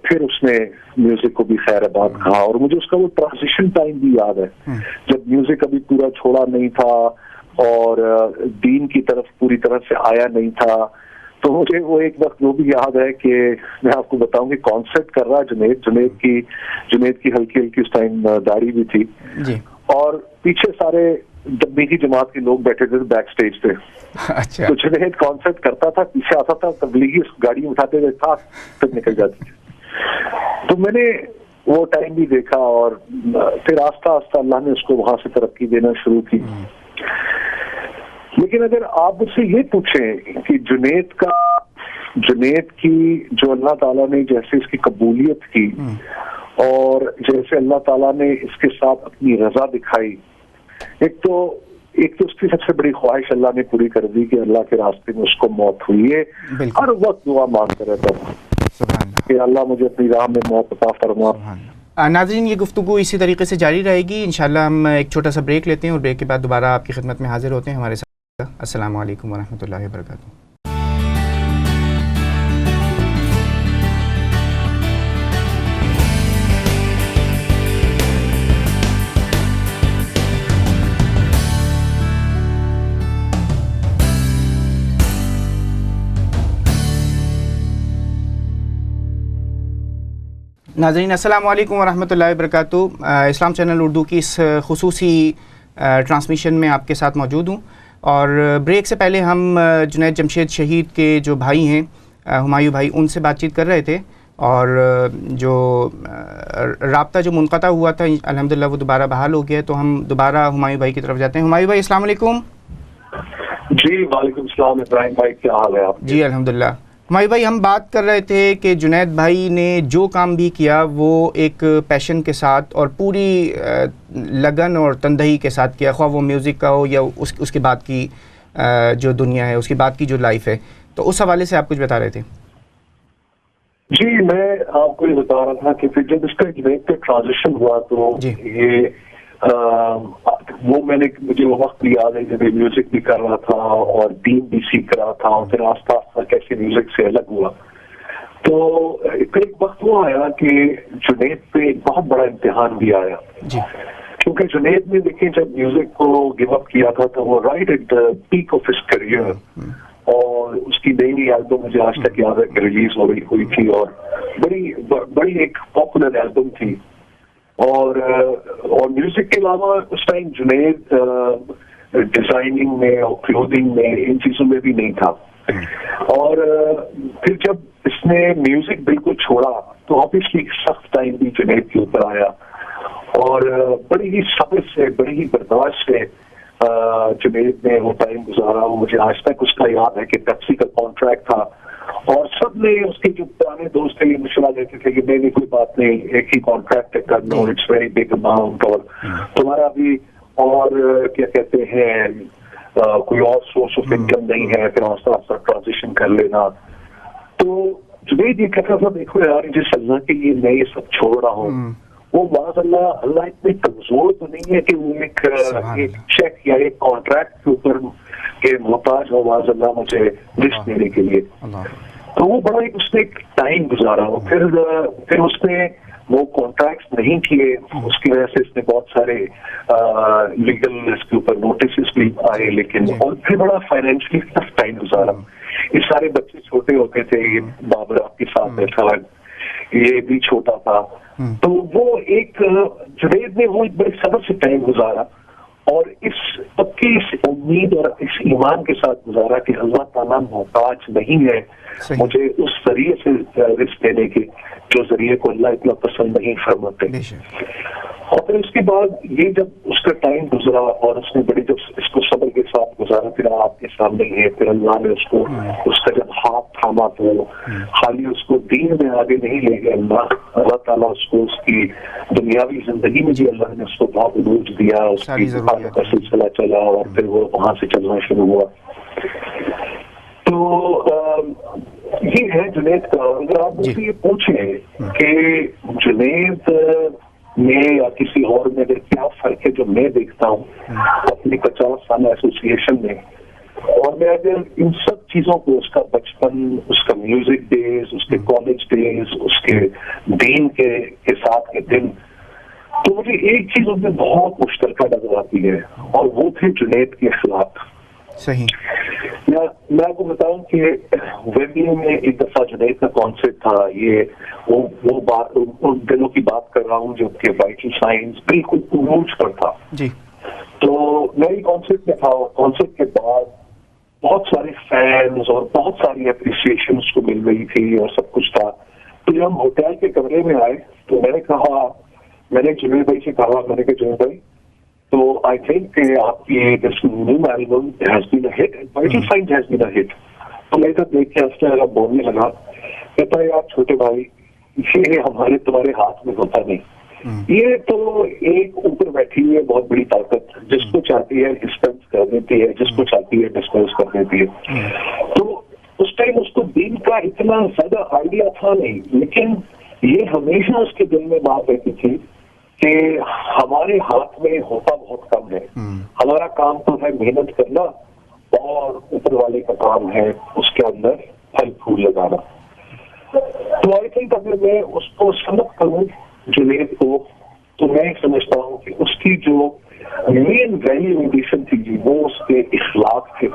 پھر اس نے میوزک کو بھی خیر آباد کہا. اور مجھے اس کا وہ ٹرانزیشن ٹائم بھی یاد ہے جب میوزک ابھی پورا چھوڑا نہیں تھا اور دین کی طرف پوری طرح سے آیا نہیں تھا. تو مجھے وہ ایک وقت وہ بھی یاد ہے کہ میں آپ کو بتاؤں کہ کانسرٹ کر رہا جنید کی ہلکی ہلکی اس ٹائم داڑھی بھی تھی, اور پیچھے سارے دبی کی جماعت کے لوگ بیٹھے تھے بیک سٹیج پہ. اچھا. تو جنید کانسرٹ کرتا تھا, پیچھے آتا تھا, تبلیغی گاڑی اٹھاتے ہوئے تھا تب نکل جاتی تھی. تو میں نے وہ ٹائم بھی دیکھا, اور پھر آہستہ آہستہ اللہ نے اس کو وہاں سے ترقی دینا شروع کی. لیکن اگر آپ مجھ سے یہ پوچھیں کہ جنید کی جو اللہ تعالیٰ نے جیسے اس کی قبولیت کی اور جیسے اللہ تعالیٰ نے اس کے ساتھ اپنی رضا دکھائی, ایک تو اس کی سب سے بڑی خواہش اللہ نے پوری کر دی کہ اللہ کے راستے میں اس کو موت ہوئی ہے. ہر وقت دعا مانگتا رہتا تھا کہ اللہ مجھے اپنی راہ میں موت عطا فرما. ناظرین یہ گفتگو اسی طریقے سے جاری رہے گی انشاءاللہ. ہم ایک چھوٹا سا بریک لیتے ہیں اور بریک کے بعد دوبارہ آپ کی خدمت میں حاضر ہوتے ہیں ہمارے ساتھ. السلام علیکم ورحمۃ اللہ وبرکاتہ. ناظرین السلام علیکم ورحمۃ اللہ وبرکاتہ. اسلام چینل اردو کی اس خصوصی ٹرانسمیشن میں آپ کے ساتھ موجود ہوں, اور بریک سے پہلے ہم جنید جمشید شہید کے جو بھائی ہیں ہمایوں بھائی, ان سے بات چیت کر رہے تھے, اور جو رابطہ جو منقطع ہوا تھا الحمدللہ وہ دوبارہ بحال ہو گیا ہے. تو ہم دوبارہ ہمایوں بھائی کی طرف جاتے ہیں. ہمایوں بھائی السلام علیکم. جی وعلیکم السلام ابراہیم بھائی, کیا حال ہے آپ؟ جی الحمدللہ. ہمایوں بھائی ہم بات کر رہے تھے کہ جنید بھائی نے جو کام بھی کیا وہ ایک پیشن کے ساتھ اور پوری لگن اور تندہی کے ساتھ کیا, خواہ وہ میوزک کا ہو یا اس کے بعد کی جو دنیا ہے, اس کے بعد کی جو لائف ہے. تو اس حوالے سے آپ کچھ بتا رہے تھے. جی میں آپ کو یہ بتا رہا تھا کہ پھر جب اس کا جنید پہ ٹرانزیشن ہوا تو یہ وہ مجھے وہ وقت یاد ہے جب میوزک بھی کر رہا تھا اور دین بھی سیکھ رہا تھا, اور پھر آہستہ آہستہ کیسے میوزک سے الگ ہوا. تو پھر ایک وقت وہ آیا کہ جنید پہ ایک بہت بڑا امتحان بھی آیا, کیونکہ جنید نے دیکھیں جب میوزک کو گیو اپ کیا تھا تو وہ right at the peak of his career, اور اس کی نئی البم مجھے آج تک یاد ہے کہ ریلیز ہوئی تھی, اور بڑی ایک پاپولر البم تھی. اور میوزک کے علاوہ اس ٹائم جنید ڈیزائننگ میں اور کلوتھنگ میں ان چیزوں میں بھی نہیں تھا. اور پھر جب اس نے میوزک بالکل چھوڑا تو آبویسلی سخت ٹائم بھی جنید کے اوپر آیا, اور بڑی ہی صبر سے بڑی ہی برداشت سے جنید نے وہ ٹائم گزارا. مجھے آج تک اس کا یاد ہے کہ پیپسی کا کانٹریکٹ تھا, اور سب نے اس کے جو پرانے دوست تھے یہ مشورہ دیتے تھے کہ نہیں کوئی بات نہیں, ایک ہی کانٹریکٹ کرنا, اٹس ویری بگ اماؤنٹ, اور تمہارا بھی اور کیا کہتے ہیں کوئی اور سورس آف انکم نہیں ہے, پھر آہستہ آہستہ ٹرانزیشن کر لینا. تو جنید یہ کہتا تھا دیکھو یار جس اللہ کے لیے میں یہ سب چھوڑ رہا ہوں وہ معاذاللہ اللہ اتنے کمزور تو نہیں ہے کہ وہ ایک چیک یا ایک کانٹریکٹ کے اوپر کہ محتاج ہو معاذاللہ مجھے لسٹ دینے کے لیے. تو وہ بڑا ایک اس نے ایک ٹائم گزارا. پھر اس نے وہ کانٹریکٹس نہیں کیے, اس کی وجہ سے اس نے بہت سارے لیگل اس کے اوپر نوٹسز بھی آئے, لیکن اور پھر بڑا فائنینشلی ٹف ٹائم گزارا. یہ سارے بچے چھوٹے ہوتے تھے, یہ بابر آپ کے ساتھ بیٹھا ہے, یہ بھی چھوٹا تھا. تو وہ ایک جنید نے وہ ایک بڑے صبر سے ٹائم گزارا اور اس پکی اس امید اور اس ایمان کے ساتھ گزارا کہ اللہ تعالیٰ محتاج نہیں ہے مجھے اس ذریعے سے رزق دینے کے جو ذریعے کو اللہ اتنا پسند نہیں فرماتے. اور پھر اس کے بعد یہ جب اس کا ٹائم گزرا اور اس نے بڑی جب اس کو صبر کے ساتھ گزارا, پھر آپ کے سامنے ہے, پھر اللہ نے اس کو اس کا جب ہاتھ تھاما تو خالی اس کو دین میں آگے نہیں لے گئے, اللہ تعالیٰ اس کو اس کی دنیاوی زندگی میں بھی اللہ نے اس کو بہت عروج دیا, اس کی عبادت کا سلسلہ چلا اور پھر وہ وہاں سے چلنا شروع ہوا. تو یہ ہے جنید کا. اگر آپ مجھ سے یہ پوچھیں کہ جنید میں یا کسی اور میں کیا فرق ہے جو میں دیکھتا ہوں اپنی 50 سالہ ایسوسیشن میں, اور میں اگر ان سب چیزوں کو, اس کا بچپن, اس کا میوزک ڈیز, اس کے کالج ڈیز, اس کے دین کے ساتھ کے دن, تو مجھے ایک چیز ان میں بہت مشترکہ نظر آتی ہے اور وہ تھے جنید کے اخلاق. صحیح. میں آپ کو بتاؤں کہ ویمبلی میں ایک دفعہ جنید کا کانسرٹ تھا. یہ وہ بات ان دنوں کی بات کر رہا ہوں جب کہ وائٹل سائنس بالکل عروج پر تھا. جی. تو میں کانسرٹ میں تھا اور کانسرٹ کے بعد بہت سارے فینس اور بہت ساری اپریسیشن اس کو مل رہی تھی اور سب کچھ تھا. تو جب ہم ہوٹل کے کمرے میں آئے تو میں نے جنید بھائی سے کہا, میں نے کہا جنید بھائی تو آئی تھنک کہ آپ کی new album has been a hit, Vital Signs has been a hit. تو میں تو دیکھ کے اس بولنے لگا, کہتا ہے آپ چھوٹے بھائی یہ ہمارے تمہارے ہاتھ میں ہوتا نہیں. یہ تو ایک اوپر بیٹھی ہوئی ہے بہت بڑی طاقت, جس کو چاہتی ہے ڈسپینس کر دیتی ہے, جس کو چاہتی ہے ڈسپینس کر دیتی ہے. تو اس ٹائم اس کو دین کا اتنا زیادہ آئیڈیا تھا نہیں, لیکن یہ ہمیشہ اس کے دل میں بات رہتی تھی کہ ہمارے ہاتھ میں ہوتا بہت کم ہے. ہمارا کام تو ہے محنت کرنا اور اوپر والے کا کام ہے اس کے اندر پھل پھول لگانا. تو آئی تھنک اگر میں اس کو سمجھ کروں جنید کو, تو میں سمجھتا ہوں کہ اس کی جو مین ویلیو ایڈیشن تھی وہ اس کے اخلاق تھے,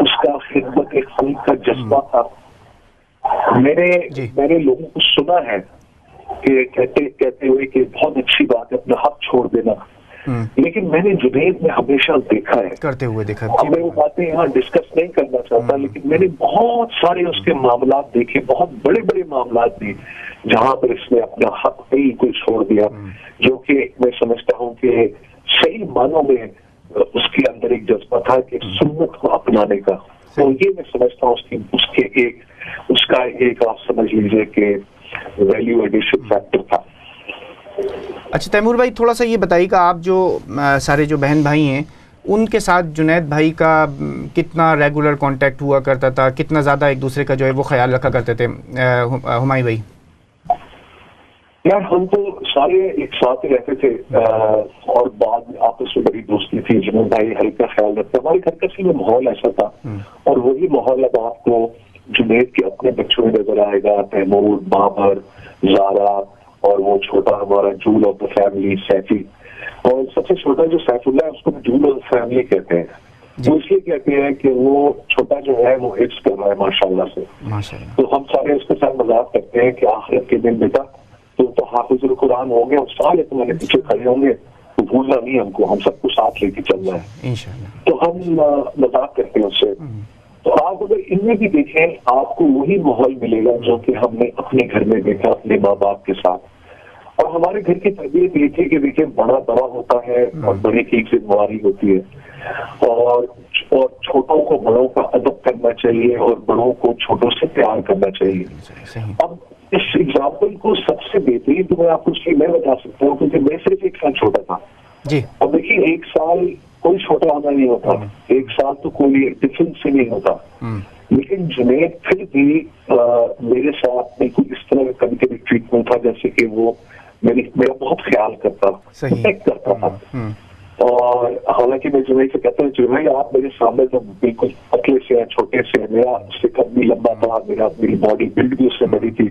اس کا خدمت خلق کا جذبہ تھا. میں نے لوگوں کو سنا ہے کہ کہتے ہوئے کہ بہت اچھی بات ہے اپنا حق چھوڑ دینا, لیکن میں نے جنید میں ہمیشہ دیکھا ہے کرتے ہوئے دیکھا. میں وہ باتیں یہاں ڈسکس نہیں کرنا چاہتا, لیکن میں نے بہت سارے اس کے معاملات دیکھے, بہت بڑے بڑے معاملات بھی جہاں پر اس نے اپنا حق بالکل چھوڑ دیا, جو کہ میں سمجھتا ہوں کہ صحیح معنوں میں اس کے اندر ایک جذبہ تھا کہ سنت کو اپنانے کا. تو یہ میں سمجھتا ہوں اس کا ایک آپ سمجھ لیجیے کہ ویلیو ایڈیشن فیکٹر تھا. اچھا تیمور بھائی, تھوڑا سا یہ بتائیے کہ آپ جو سارے جو بہن بھائی ہیں ان کے ساتھ جنید بھائی کا کتنا ریگولر کانٹیکٹ ہوا کرتا تھا, کتنا زیادہ ایک دوسرے کا جو ہے وہ خیال رکھا کرتے تھے ہمایوں بھائی؟ یار ہم تو سارے ایک ساتھ ہی رہتے تھے اور بعد میں آپس میں بڑی دوستی تھی. جنید بھائی ہلکا خیال رکھتے, ہمارے گھر کا سی ماحول ایسا تھا, اور وہی ماحول اب آپ کو جنید کے اپنے بچوں میں نظر آئے گا, تیمور, بابر, زارا, اور وہ چھوٹا ہمارا جول آف دا فیملی سیفی, اور سب سے چھوٹا جو سیف اللہ ہے اس کو جول آف دا فیملی کہتے ہیں. وہ اس لیے کہتے ہیں کہ وہ چھوٹا جو ہے وہ حفظ کر رہا ہے ماشاءاللہ سے. تو ہم سارے اس کے ساتھ مذاق کرتے ہیں کہ آخرت کے دن بیٹا تو حافظ القرآن ہوں گے اور سارے تمہارے پیچھے کھڑے ہوں گے, تو بھولنا نہیں ہم کو, ہم سب کو ساتھ لے کے چل رہا ہے. تو ہم مذاق کرتے ہیں اس سے. تو آپ اگر ان میں بھی دیکھیں آپ کو وہی ماحول ملے گا جو کہ ہم نے اپنے گھر میں دیکھا اپنے ماں باپ کے ساتھ. اور ہمارے گھر کی تربیت یہ تھی کہ دیکھیں بڑا ہوتا ہے اور بڑے کی ایک ذمہ داری ہوتی ہے, اور چھوٹوں کو بڑوں کا ادب کرنا چاہیے اور بڑوں کو چھوٹوں سے پیار کرنا چاہیے. اب اس ایگزامپل کو سب سے بہترین تو میں آپ کو اس لیے میں بتا سکتا ہوں کیونکہ میں صرف 1 سال چھوٹا تھا. اور دیکھیے 1 سال کوئی چھوٹا ہونا نہیں ہوتا, 1 سال تو کوئی ڈفرینس سے نہیں ہوتا, لیکن جنید پھر بھی میرے ساتھ بالکل اس طرح کا کبھی کبھی ٹریٹمنٹ تھا جیسے کہ وہ میرا بہت خیال کرتا، پروٹیکٹ کرتا تھا. اور حالانکہ میں جنید سے کہتا ہوں جنید آپ میرے سامنے تو بالکل پتلے سے ہیں، چھوٹے سے ہیں، میرا اس سے قد بھی لمبا تھا، میری باڈی بلڈ بھی اس سے بڑی تھی.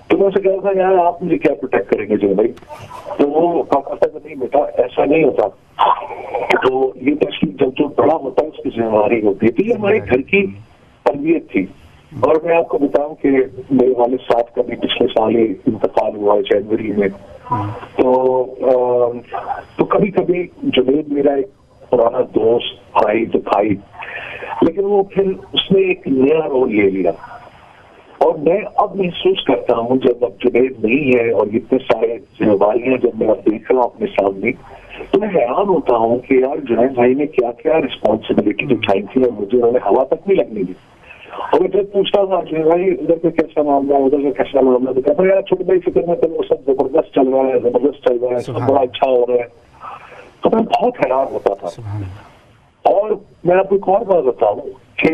تو میں اسے کہتا تھا یار آپ مجھے کیا پروٹیکٹ کریں گے جنید؟ تو وہ کہتا تھا نہیں بیٹا ایسا نہیں ہوتا. تو یہ تو جب جو بڑا ہوتا ہے اس کی ذمہ داری ہوتی ہے. تو یہ ہمارے گھر کی تربیت تھی. اور میں آپ کو بتاؤں کہ میرے والد صاحب کا بھی پچھلے سال ہی انتقال ہوا ہے جنوری میں. تو کبھی کبھی جنید میرا ایک پرانا دوست بھائی تو بھائی، لیکن وہ پھر اس نے ایک نیا رول لے لیا. اور میں اب محسوس کرتا ہوں جب اب جنید نہیں ہے اور اتنے سارے ذمہ داریاں جب میں اب دیکھ رہا ہوں اپنے سامنے، تو میں حیران ہوتا ہوں کہ یار جنید بھائی نے کیا کیا رسپانسبلٹی اٹھائی تھی اور مجھے انہوں نے ہوا تک نہیں لگنے دی. اور میں جب پوچھتا تھا جنید بھائی ادھر پہ کیسا معاملہ ہے، ادھر کا کیسا معاملہ، تو کہتا یار چھوٹے بھائی فکر میں تو وہ سب زبردست چل رہا ہے، زبردست چل رہا ہے، سب بڑا اچھا ہو رہا ہے. تو میں بہت حیران ہوتا تھا. اور میں آپ کو ایک اور بات بتاؤں کہ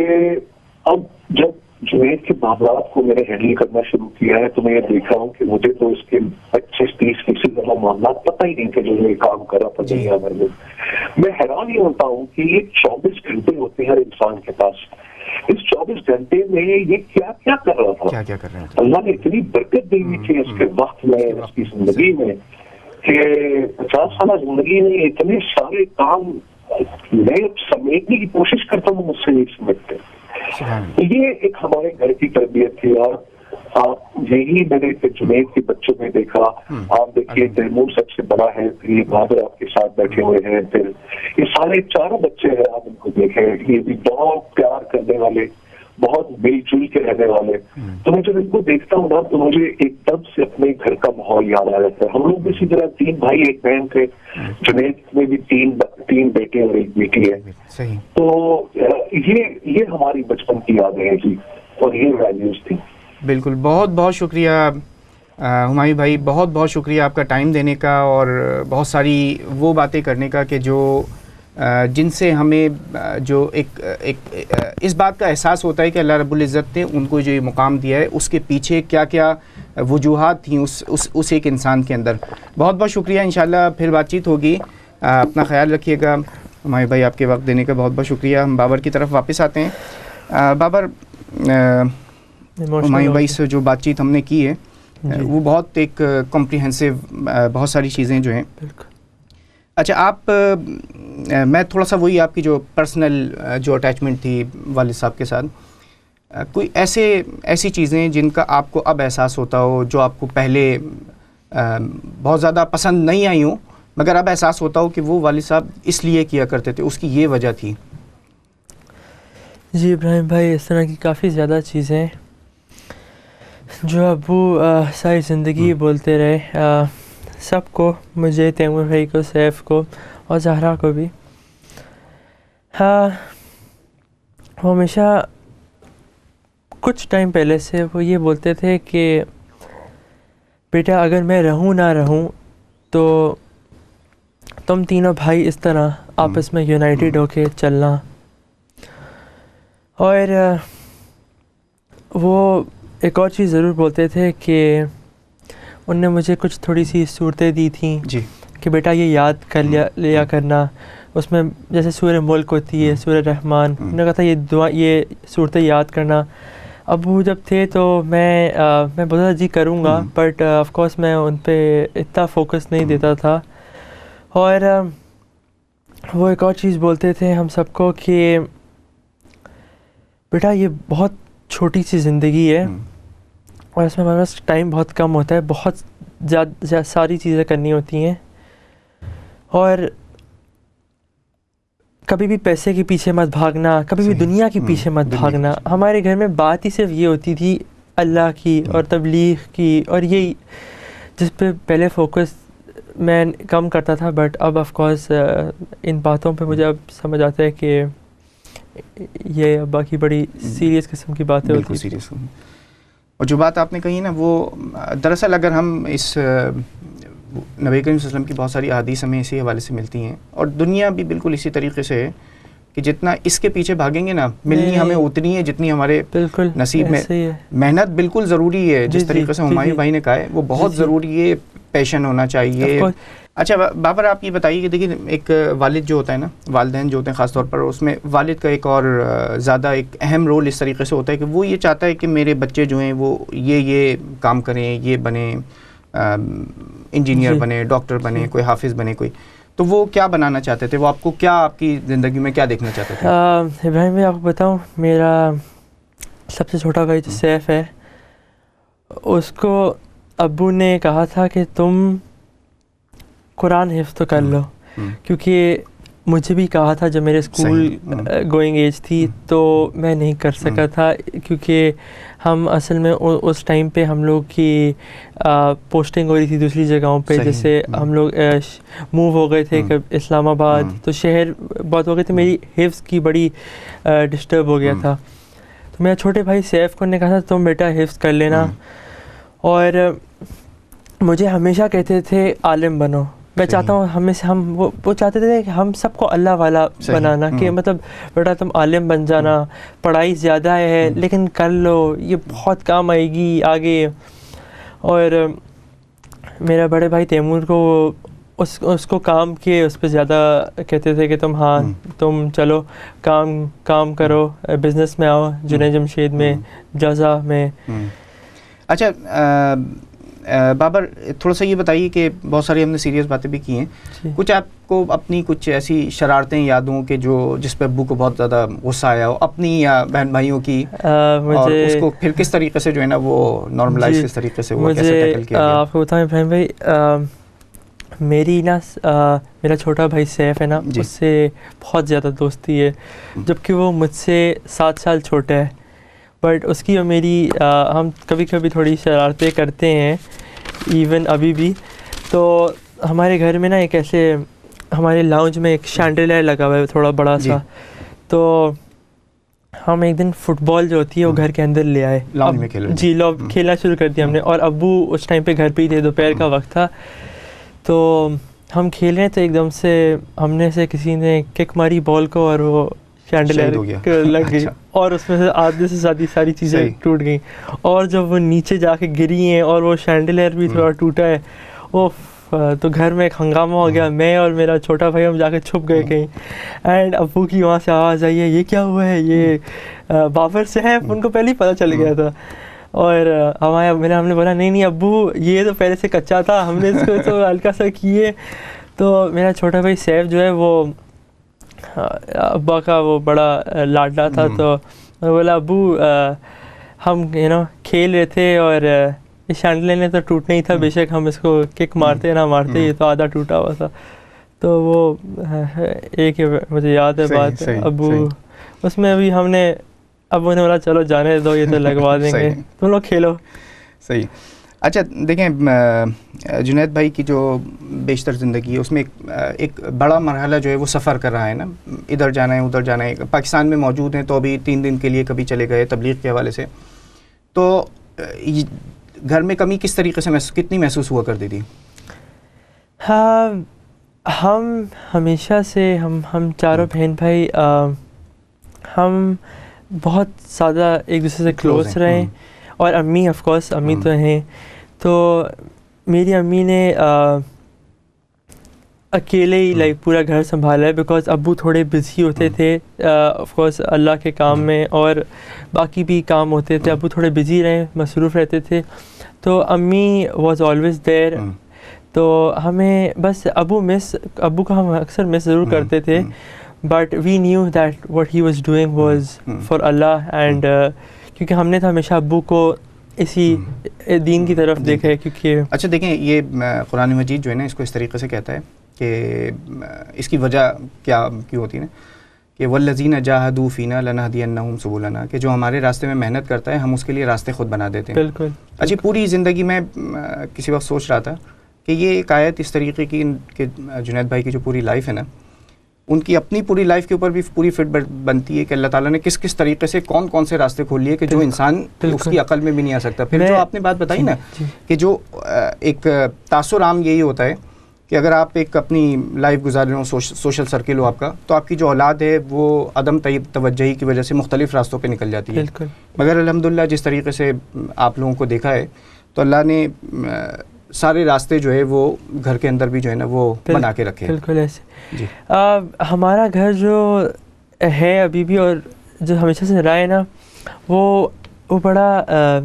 اب جب جنید کے معاملات کو میں نے ہینڈل کرنا شروع کیا ہے تو میں یہ دیکھ رہا ہوں کہ مجھے تو اس کے 25-30% زیادہ معاملات پتہ ہی نہیں تھے جو یہ کام کر رہا تھا دنیا بھر میں. میں حیران ہی ہوتا ہوں کہ یہ 24 گھنٹے ہوتے ہیں ہر انسان کے پاس. اس 24 گھنٹے میں یہ کیا کیا کر رہا تھا. اللہ نے اتنی برکت دی ہوئی تھی اس کے وقت میں، اس کی زندگی میں، کہ 50 سالہ زندگی میں اتنے سارے کام میں سمیٹنے کی کوشش کرتا ہوں، مجھ سے نہیں سمجھتے. یہ ایک ہمارے گھر کی تربیت تھی. اور آپ یہی میں نے جنید کے بچوں میں دیکھا. آپ دیکھیے تیمور سب سے بڑا ہے، پھر یہ بہادر آپ کے ساتھ بیٹھے ہوئے ہیں، پھر یہ سارے چاروں بچے ہیں، آپ ان کو دیکھیں یہ بھی بہت پیار کرنے والے، بہت مل جل کے رہنے والے. تو میں جب ان کو دیکھتا ہوں نا تو مجھے ایک دم سے اپنے گھر کا ماحول یاد آ جاتا ہے. ہم لوگ اسی طرح 3 بھائی 1 بہن تھے. جنید میں بھی 3 بیٹے اور 1 بیٹی ہے. تو یہ ہماری بچپن کی یادیں ہیں جی، اور یہ ویلیوز تھی. بالکل. بہت بہت شکریہ ہمایوں بھائی، بہت بہت شکریہ آپ کا ٹائم دینے کا اور بہت ساری وہ باتیں کرنے کا کہ جو جن سے ہمیں جو ایک اس بات کا احساس ہوتا ہے کہ اللہ رب العزت نے ان کو جو یہ مقام دیا ہے اس کے پیچھے کیا کیا وجوہات تھیں اس ایک انسان کے اندر. بہت بہت شکریہ. انشاءاللہ پھر بات چیت ہوگی. اپنا خیال رکھیے گا. ہمایوں بھائی آپ کے وقت دینے کا بہت بہت شکریہ. ہم بابر کی طرف واپس آتے ہیں. بابر، ہمایوں بھائی سے جو بات چیت ہم نے کی ہے وہ بہت ایک کمپریہنسو، بہت ساری چیزیں جو ہیں. اچھا، آپ میں تھوڑا سا وہی آپ کی جو پرسنل جو اٹیچمنٹ تھی والد صاحب کے ساتھ، کوئی ایسی چیزیں جن کا آپ کو اب احساس ہوتا ہو جو آپ کو پہلے بہت زیادہ پسند نہیں آئی ہوں مگر اب احساس ہوتا ہو کہ وہ والد صاحب اس لیے کیا کرتے تھے، اس کی یہ وجہ تھی؟ جی ابراہیم بھائی، اس طرح کی کافی زیادہ چیزیں جو ابو ساری زندگی بولتے رہے سب کو، مجھے، تیمور بھائی کو، سیف کو اور زہرا کو بھی. وہ ہمیشہ کچھ ٹائم پہلے سے وہ یہ بولتے تھے کہ بیٹا اگر میں رہوں نہ رہوں تو تم تینوں بھائی اس طرح آپس میں یونائٹڈ ہو کے چلنا. اور وہ ایک اور چیز ضرور بولتے تھے کہ ان نے مجھے کچھ تھوڑی سی صورتیں دی تھیں جی کہ بیٹا یہ یاد کر لیا کرنا. اس میں جیسے سورہ ملک ہوتی ہے، سورہ رحمان، انہوں نے کہا تھا یہ دعا، یہ صورتیں یاد کرنا. ابو جب تھے تو میں بولتا تھا جی کروں گا، بٹ آف کورس میں ان پہ اتنا فوکس نہیں دیتا تھا. اور وہ ایک اور چیز بولتے تھے ہم سب کو کہ بیٹا یہ بہت چھوٹی سی زندگی ہے اور اس میں ہمارے پاس ٹائم بہت کم ہوتا ہے، بہت زیادہ ساری چیزیں کرنی ہوتی ہیں، اور کبھی بھی پیسے کے پیچھے مت بھاگنا، کبھی بھی دنیا کے پیچھے مت بھاگنا. ہمارے گھر میں بات ہی صرف یہ ہوتی تھی اللہ کی اور تبلیغ کی، اور یہی جس پہ پہلے فوکس میں کم کرتا تھا. بٹ اب آف کورس ان باتوں پہ مجھے اب سمجھ آتا ہے کہ یہ باقی بڑی سیریس قسم کی باتیں ہوتی ہیں. اور جو بات آپ نے کہی نا، وہ دراصل اگر ہم اس نبی کریم صلی اللہ علیہ وسلم کی بہت ساری احادیث ہمیں اسی حوالے سے ملتی ہیں، اور دنیا بھی بالکل اسی طریقے سے ہے کہ جتنا اس کے پیچھے بھاگیں گے نا، ملنی ہمیں اتنی ہے جتنی ہمارے نصیب میں. محنت بالکل ضروری ہے، جس طریقے سے ہمایوں بھائی نے کہا ہے وہ بہت ضروری ہے. پیشن ہونا چاہیے. اچھا بابر آپ یہ بتائیے کہ دیکھیے ایک والد جو ہوتا ہے نا, والدین جو ہوتے ہیں خاص طور پر, اس میں والد کا ایک اور زیادہ ایک اہم رول اس طریقے سے ہوتا ہے کہ وہ یہ چاہتا ہے کہ میرے بچے جو ہیں وہ یہ کام کریں, یہ بنیں, انجینئر بنے, ڈاکٹر بنے, کوئی حافظ بنے, کوئی. تو وہ کیا بنانا چاہتے تھے, وہ آپ کو کیا آپ کی زندگی میں کیا دیکھنا چاہتے تھے؟ ابراہیم میں آپ کو بتاؤں, میرا سب سے چھوٹا بھائی جو سیف ہے, اس کو ابو نے کہا تھا کہ تم قرآن حفظ تو کر لو, کیونکہ مجھے بھی کہا تھا جب میرے اسکول گوئنگ ایج تھی تو میں نہیں کر سکا تھا, کیونکہ ہم اصل میں اس ٹائم پہ ہم لوگ کی پوسٹنگ ہو رہی تھی دوسری جگہوں پہ, جیسے ہم لوگ موو ہو گئے تھے اسلام آباد, تو شہر بہت ہو گئے تھے, میری حفظ کی بڑی ڈسٹرب ہو گیا تھا. تو میرا چھوٹے بھائی سیف کو نے کہا تھا تم بیٹا حفظ کر لینا, اور مجھے ہمیشہ کہتے تھے عالم بنو. میں چاہتا ہوں ہم وہ چاہتے تھے کہ ہم سب کو اللہ والا بنانا, کہ مطلب بیٹا تم عالم بن جانا, پڑھائی زیادہ ہے لیکن کر لو, یہ بہت کام آئے گی آگے. اور میرا بڑے بھائی تیمور کو اس کو کام کے اس پہ زیادہ کہتے تھے کہ تم تم چلو کام کرو, بزنس میں آؤ, جنید جمشید میں, جزا میں. اچھا بابر تھوڑا سا یہ بتائیے کہ بہت ساری ہم نے سیریس باتیں بھی کی ہیں, کچھ آپ کو اپنی کچھ ایسی شرارتیں یاد ہوں کہ جس پہ ابو کو بہت زیادہ غصہ آیا ہو, اپنی یا بہن بھائیوں کی, اور اس کو پھر کس طریقے سے جو ہے نا وہ نارملائز کس طریقے سے وہ کیسے ٹیکل کیا گیا؟ آپ کو بتائیں ابراہیم بھائی, میرا چھوٹا بھائی سیف ہے نا, اس سے بہت زیادہ دوستی ہے, جبکہ وہ مجھ سے 7 سال چھوٹا ہے. بٹ اس کی اور میری ہم کبھی کبھی تھوڑی شرارتیں کرتے ہیں, ایون ابھی بھی. تو ہمارے گھر میں نا ایک ایسے ہمارے لاؤنج میں ایک شینڈیلیئر لگا ہوا ہے تھوڑا بڑا سا, تو ہم ایک دن فٹ بال جو ہوتی ہے وہ گھر کے اندر لے آئے, کھیلنا شروع کر دیا ہم نے. اور ابو اس ٹائم پہ گھر پہ ہی تھے, دوپہر کا وقت تھا, تو ہم کھیل رہے تو ایک دم سے ہم نے سے کسی نے کک ماری بال کو, اور وہ شینڈیلیئر لگ گئی, اور اس میں سے آدھے سے زیادہ ساری چیزیں ٹوٹ گئیں. اور جب وہ نیچے جا کے گری ہیں اور وہ شینڈیلیئر بھی تھوڑا ٹوٹا ہے, تو گھر میں ایک ہنگامہ ہو گیا. میں اور میرا چھوٹا بھائی ہم جا کے چھپ گئے کہیں, اینڈ ابو کی وہاں سے آواز آئی ہے یہ کیا ہوا ہے, یہ بابر سے ہے. ان کو پہلے ہی پتہ چل گیا تھا, اور ہم نے بولا نہیں ابو یہ تو پہلے سے کچا تھا, ہم نے اس کو تو ہلکا سا کیے. تو میرا چھوٹا بھائی سیف جو ہے وہ ابا کا وہ بڑا لاڈلا تھا, تو میں بولا ابو ہم کھیل رہے تھے اور یہ شینڈیلیئر نے تو ٹوٹنا ہی تھا, بے شک ہم اس کو کک مارتے نہ مارتے, یہ تو آدھا ٹوٹا ہوا تھا. تو وہ ایک مجھے یاد ہے بات ابو, اس میں ابھی ہم نے ابو نے بولا چلو جانے دو, یہ تو لگوا دیں گے, تم لوگ کھیلو. صحیح. اچھا دیکھیں جنید بھائی کی جو بیشتر زندگی ہے اس میں ایک بڑا مرحلہ جو ہے وہ سفر کر رہا ہے نا, ادھر جانا ہے ادھر جانا ہے. پاکستان میں موجود ہیں تو ابھی 3 دن کے لیے کبھی چلے گئے تبلیغ کے حوالے سے, تو گھر میں کمی کس طریقے سے کتنی محسوس ہوا کرتی تھی؟ ہاں, ہم ہمیشہ سے ہم چاروں بہن بھائی ہم بہت زیادہ ایک دوسرے سے کلوز رہے, اور امی آف کورس امی تو ہیں. تو میری امی نے اکیلے ہی لائک پورا گھر سنبھالا ہے, بیکاز ابو تھوڑے بزی ہوتے تھے آف کورس اللہ کے کام میں, اور باقی بھی کام ہوتے تھے. ابو تھوڑے بزی رہے, مصروف رہتے تھے, تو امی واز آلویز دیر. تو ہمیں بس ابو کو ہم اکثر مس ضرور کرتے تھے, but we knew that what he was doing was for Allah, and کیونکہ ہم نے تو ہمیشہ ابو کو اسی دین کی طرف دیکھا ہے. کیونکہ اچھا دیکھیں یہ قرآن مجید جو ہے نا اس کو اس طریقے سے کہتا ہے کہ اس کی وجہ کیوں ہوتی ہے نا, کہ والذین جاہدوا فینا لنہدینہم سبلنا, کہ جو ہمارے راستے میں محنت کرتا ہے ہم اس کے لیے راستے خود بنا دیتے ہیں. بالکل. اچھی پوری زندگی میں کسی وقت سوچ رہا تھا کہ یہ ایک آیت اس طریقے کی کہ جنید بھائی کی جو پوری لائف ہے نا, ان کی اپنی پوری لائف کے اوپر بھی پوری فٹ بنتی ہے کہ اللہ تعالیٰ نے کس طریقے سے کون سے راستے کھول لیے کہ جو انسان اس کی عقل میں بھی نہیں آ سکتا. پھر جو آپ نے بات بتائی نا کہ جو ایک تاثر عام یہی ہوتا ہے کہ اگر آپ ایک اپنی لائف گزار رہے ہو, سوشل سرکل ہو آپ کا, تو آپ کی جو اولاد ہے وہ عدم توجہی کی وجہ سے مختلف راستوں پہ نکل جاتی ہے. مگر الحمدللہ جس طریقے سے آپ لوگوں کو دیکھا ہے تو اللہ نے سارے راستے جو ہے وہ گھر کے اندر بھی جو ہے نا وہ بنا کے رکھے. بالکل ایسے. جی ہمارا گھر جو ہے ابھی بھی اور جو ہمیشہ سے رہا ہے نا وہ بڑا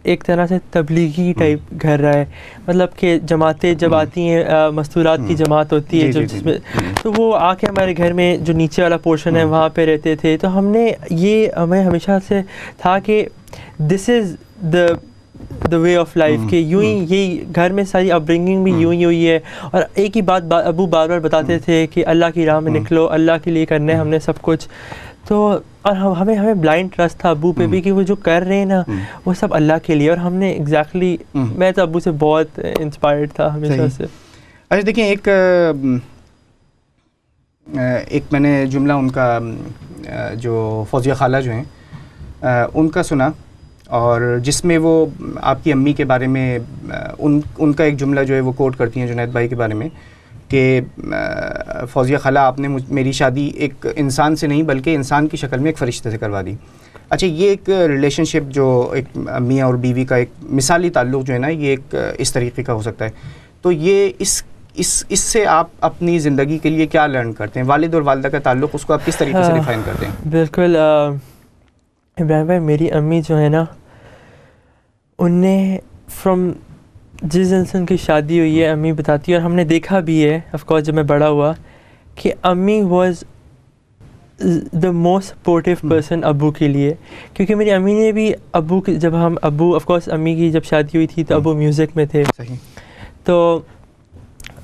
ایک طرح سے تبلیغی ٹائپ گھر رہا ہے. مطلب کہ جماعتیں جب آتی ہیں, مستورات کی جماعت ہوتی ہے جس میں, تو وہ آ کے ہمارے گھر میں جو نیچے والا پورشن ہے وہاں پہ رہتے تھے. تو ہمیں ہمیشہ سے تھا کہ دس از دا وے آف لائف, کہ یوں ہی یہی گھر میں ساری اپ برنگنگ بھی یوں ہی ہوئی ہے. اور ایک ہی بات ابو بار بار بتاتے تھے کہ اللہ کی راہ میں نکلو, اللہ کے لیے کرنا ہے ہم نے سب کچھ. تو اور ہمیں بلائنڈ ٹرسٹ تھا ابو پہ بھی کہ وہ جو کر رہے ہیں نا وہ سب اللہ کے لیے. اور ہم نے ایگزیکٹلی میں تو ابو سے بہت انسپائرڈ تھا ہمیشہ سے. اچھا دیکھیں, ایک میں نے جملہ ان کا جو فوزیہ خالہ جو ہیں ان کا سنا, اور جس میں وہ آپ کی امی کے بارے میں ان کا ایک جملہ جو ہے وہ کوٹ کرتی ہیں جنید بھائی کے بارے میں کہ فوزیہ خالہ آپ نے میری شادی ایک انسان سے نہیں بلکہ انسان کی شکل میں ایک فرشتے سے کروا دی. اچھا, یہ ایک ریلیشن شپ جو ایک میاں اور بیوی کا ایک مثالی تعلق جو ہے نا یہ ایک اس طریقے کا ہو سکتا ہے. تو یہ اس سے آپ اپنی زندگی کے لیے کیا لرن کرتے ہیں؟ والد اور والدہ کا تعلق, اس کو آپ کس طریقے سے ڈیفائن کرتے ہیں؟ بالکل ابراہیم بھائی, میری امی جو ہے نا ان نے فرام جس دن سے ان کی شادی ہوئی ہے امی بتاتی ہے, اور ہم نے دیکھا بھی ہے آف کورس جب میں بڑا ہوا, کہ امی was the most supportive person ابو کے لیے. کیونکہ میری امی نے بھی ابو کی جب ابو آف کورس امی کی جب شادی ہوئی تھی تو ابو میوزک میں تھے. تو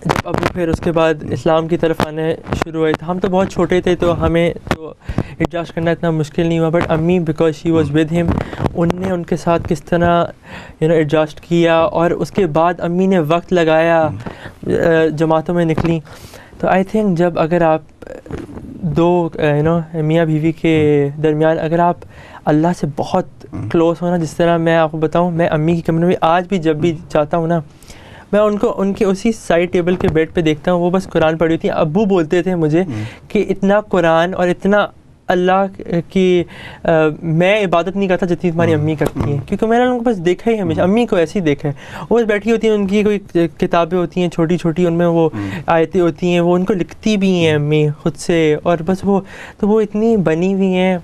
جب ابو پھر اس کے بعد اسلام کی طرف آنے شروع ہوئے تھے, ہم تو بہت چھوٹے تھے تو ہمیں تو ایڈجسٹ کرنا اتنا مشکل نہیں ہوا. بٹ امی بیکاز شی واز ود ہم, ان نے ان کے ساتھ کس طرح ایڈجسٹ کیا, اور اس کے بعد امی نے وقت لگایا, جماعتوں میں نکلی. تو آئی تھنک جب اگر آپ دو میاں بیوی کے درمیان اگر آپ اللہ سے بہت کلوز ہونا, جس طرح میں آپ کو بتاؤں, میں امی کی کمرے میں آج بھی جب بھی جاتا ہوں نا میں ان کو ان کے اسی سائڈ ٹیبل کے بیڈ پہ دیکھتا ہوں, وہ بس قرآن پڑھی ہوتی ہیں. ابو بولتے تھے مجھے کہ اتنا قرآن اور اتنا اللہ کی میں عبادت نہیں کرتا جتنی تمہاری امی کرتی ہیں, کیونکہ میں نے ان کو بس دیکھا ہی ہمیشہ, امی کو ایسے ہی دیکھا ہے. وہ بس بیٹھی ہوتی ہیں, ان کی کوئی کتابیں ہوتی ہیں چھوٹی چھوٹی, ان میں وہ آیتیں ہوتی ہیں, وہ ان کو لکھتی بھی ہیں امی خود سے, اور بس وہ اتنی بنی ہوئی ہیں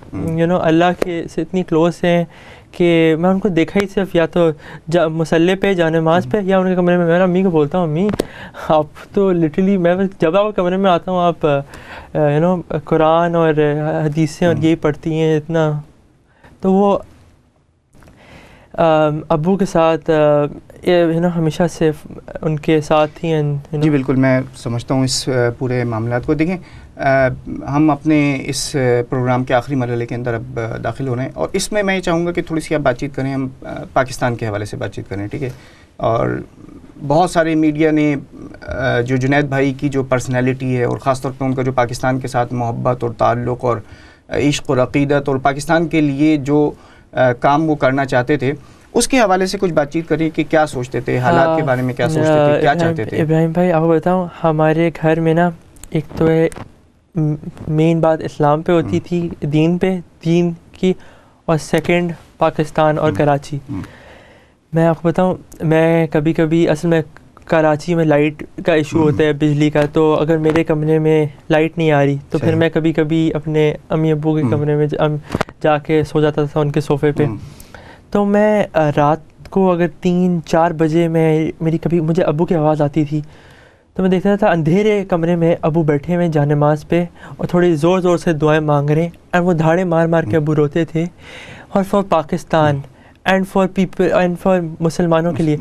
اللہ کے سے اتنی کلوز ہیں کہ میں ان کو دیکھا ہی صرف یا تو مصلی پہ جا نماز پہ یا ان کے کمرے میں. میں امی کو بولتا ہوں امی آپ تو لٹرلی, میں جب آپ کمرے میں آتا ہوں آپ قرآن اور حدیثیں اور یہی پڑھتی ہیں اتنا. تو وہ ابو کے ساتھ ہمیشہ سے ان کے ساتھ ہی. جی بالکل, میں سمجھتا ہوں اس پورے معاملات کو. دیکھیں ہم اپنے اس پروگرام کے آخری مرحلے کے اندر اب داخل ہو رہے ہیں, اور اس میں یہ چاہوں گا کہ تھوڑی سی آپ بات چیت کریں, ہم پاکستان کے حوالے سے بات چیت کریں, ٹھیک ہے. اور بہت سارے میڈیا نے جو جنید بھائی کی جو پرسنالٹی ہے, اور خاص طور پہ ان کا جو پاکستان کے ساتھ محبت اور تعلق اور عشق اور عقیدت اور پاکستان کے لیے جو کام وہ کرنا چاہتے تھے, اس کے حوالے سے کچھ بات چیت کریں کہ کیا سوچتے تھے, حالات کے بارے میں کیا سوچتے تھے, کیا چاہتے تھے. ابراہیم بھائی آپ کو بتاؤں, ہمارے گھر میں نا ایک تو مین بات اسلام پہ ہوتی تھی, دین پہ, دین کی, اور سیکنڈ پاکستان اور کراچی. میں آپ کو بتاؤں, میں کبھی کبھی اصل میں کراچی میں لائٹ کا ایشو ہوتا ہے بجلی کا, تو اگر میرے کمرے میں لائٹ نہیں آ رہی تو پھر میں کبھی کبھی اپنے امی ابو کے کمرے میں جا کے سو جاتا تھا ان کے صوفے پہ. تو میں رات کو اگر 3-4 بجے میری کبھی مجھے ابو کی آواز آتی تھی تو میں دیکھتا تھا اندھیرے کمرے میں ابو بیٹھے ہوئے جا نماز پہ اور تھوڑی زور زور سے دعائیں مانگ رہے ہیں, اور وہ دھاڑے مار مار کے ابو روتے تھے, اور for Pakistan and for people and for مسلمانوں کے لیے.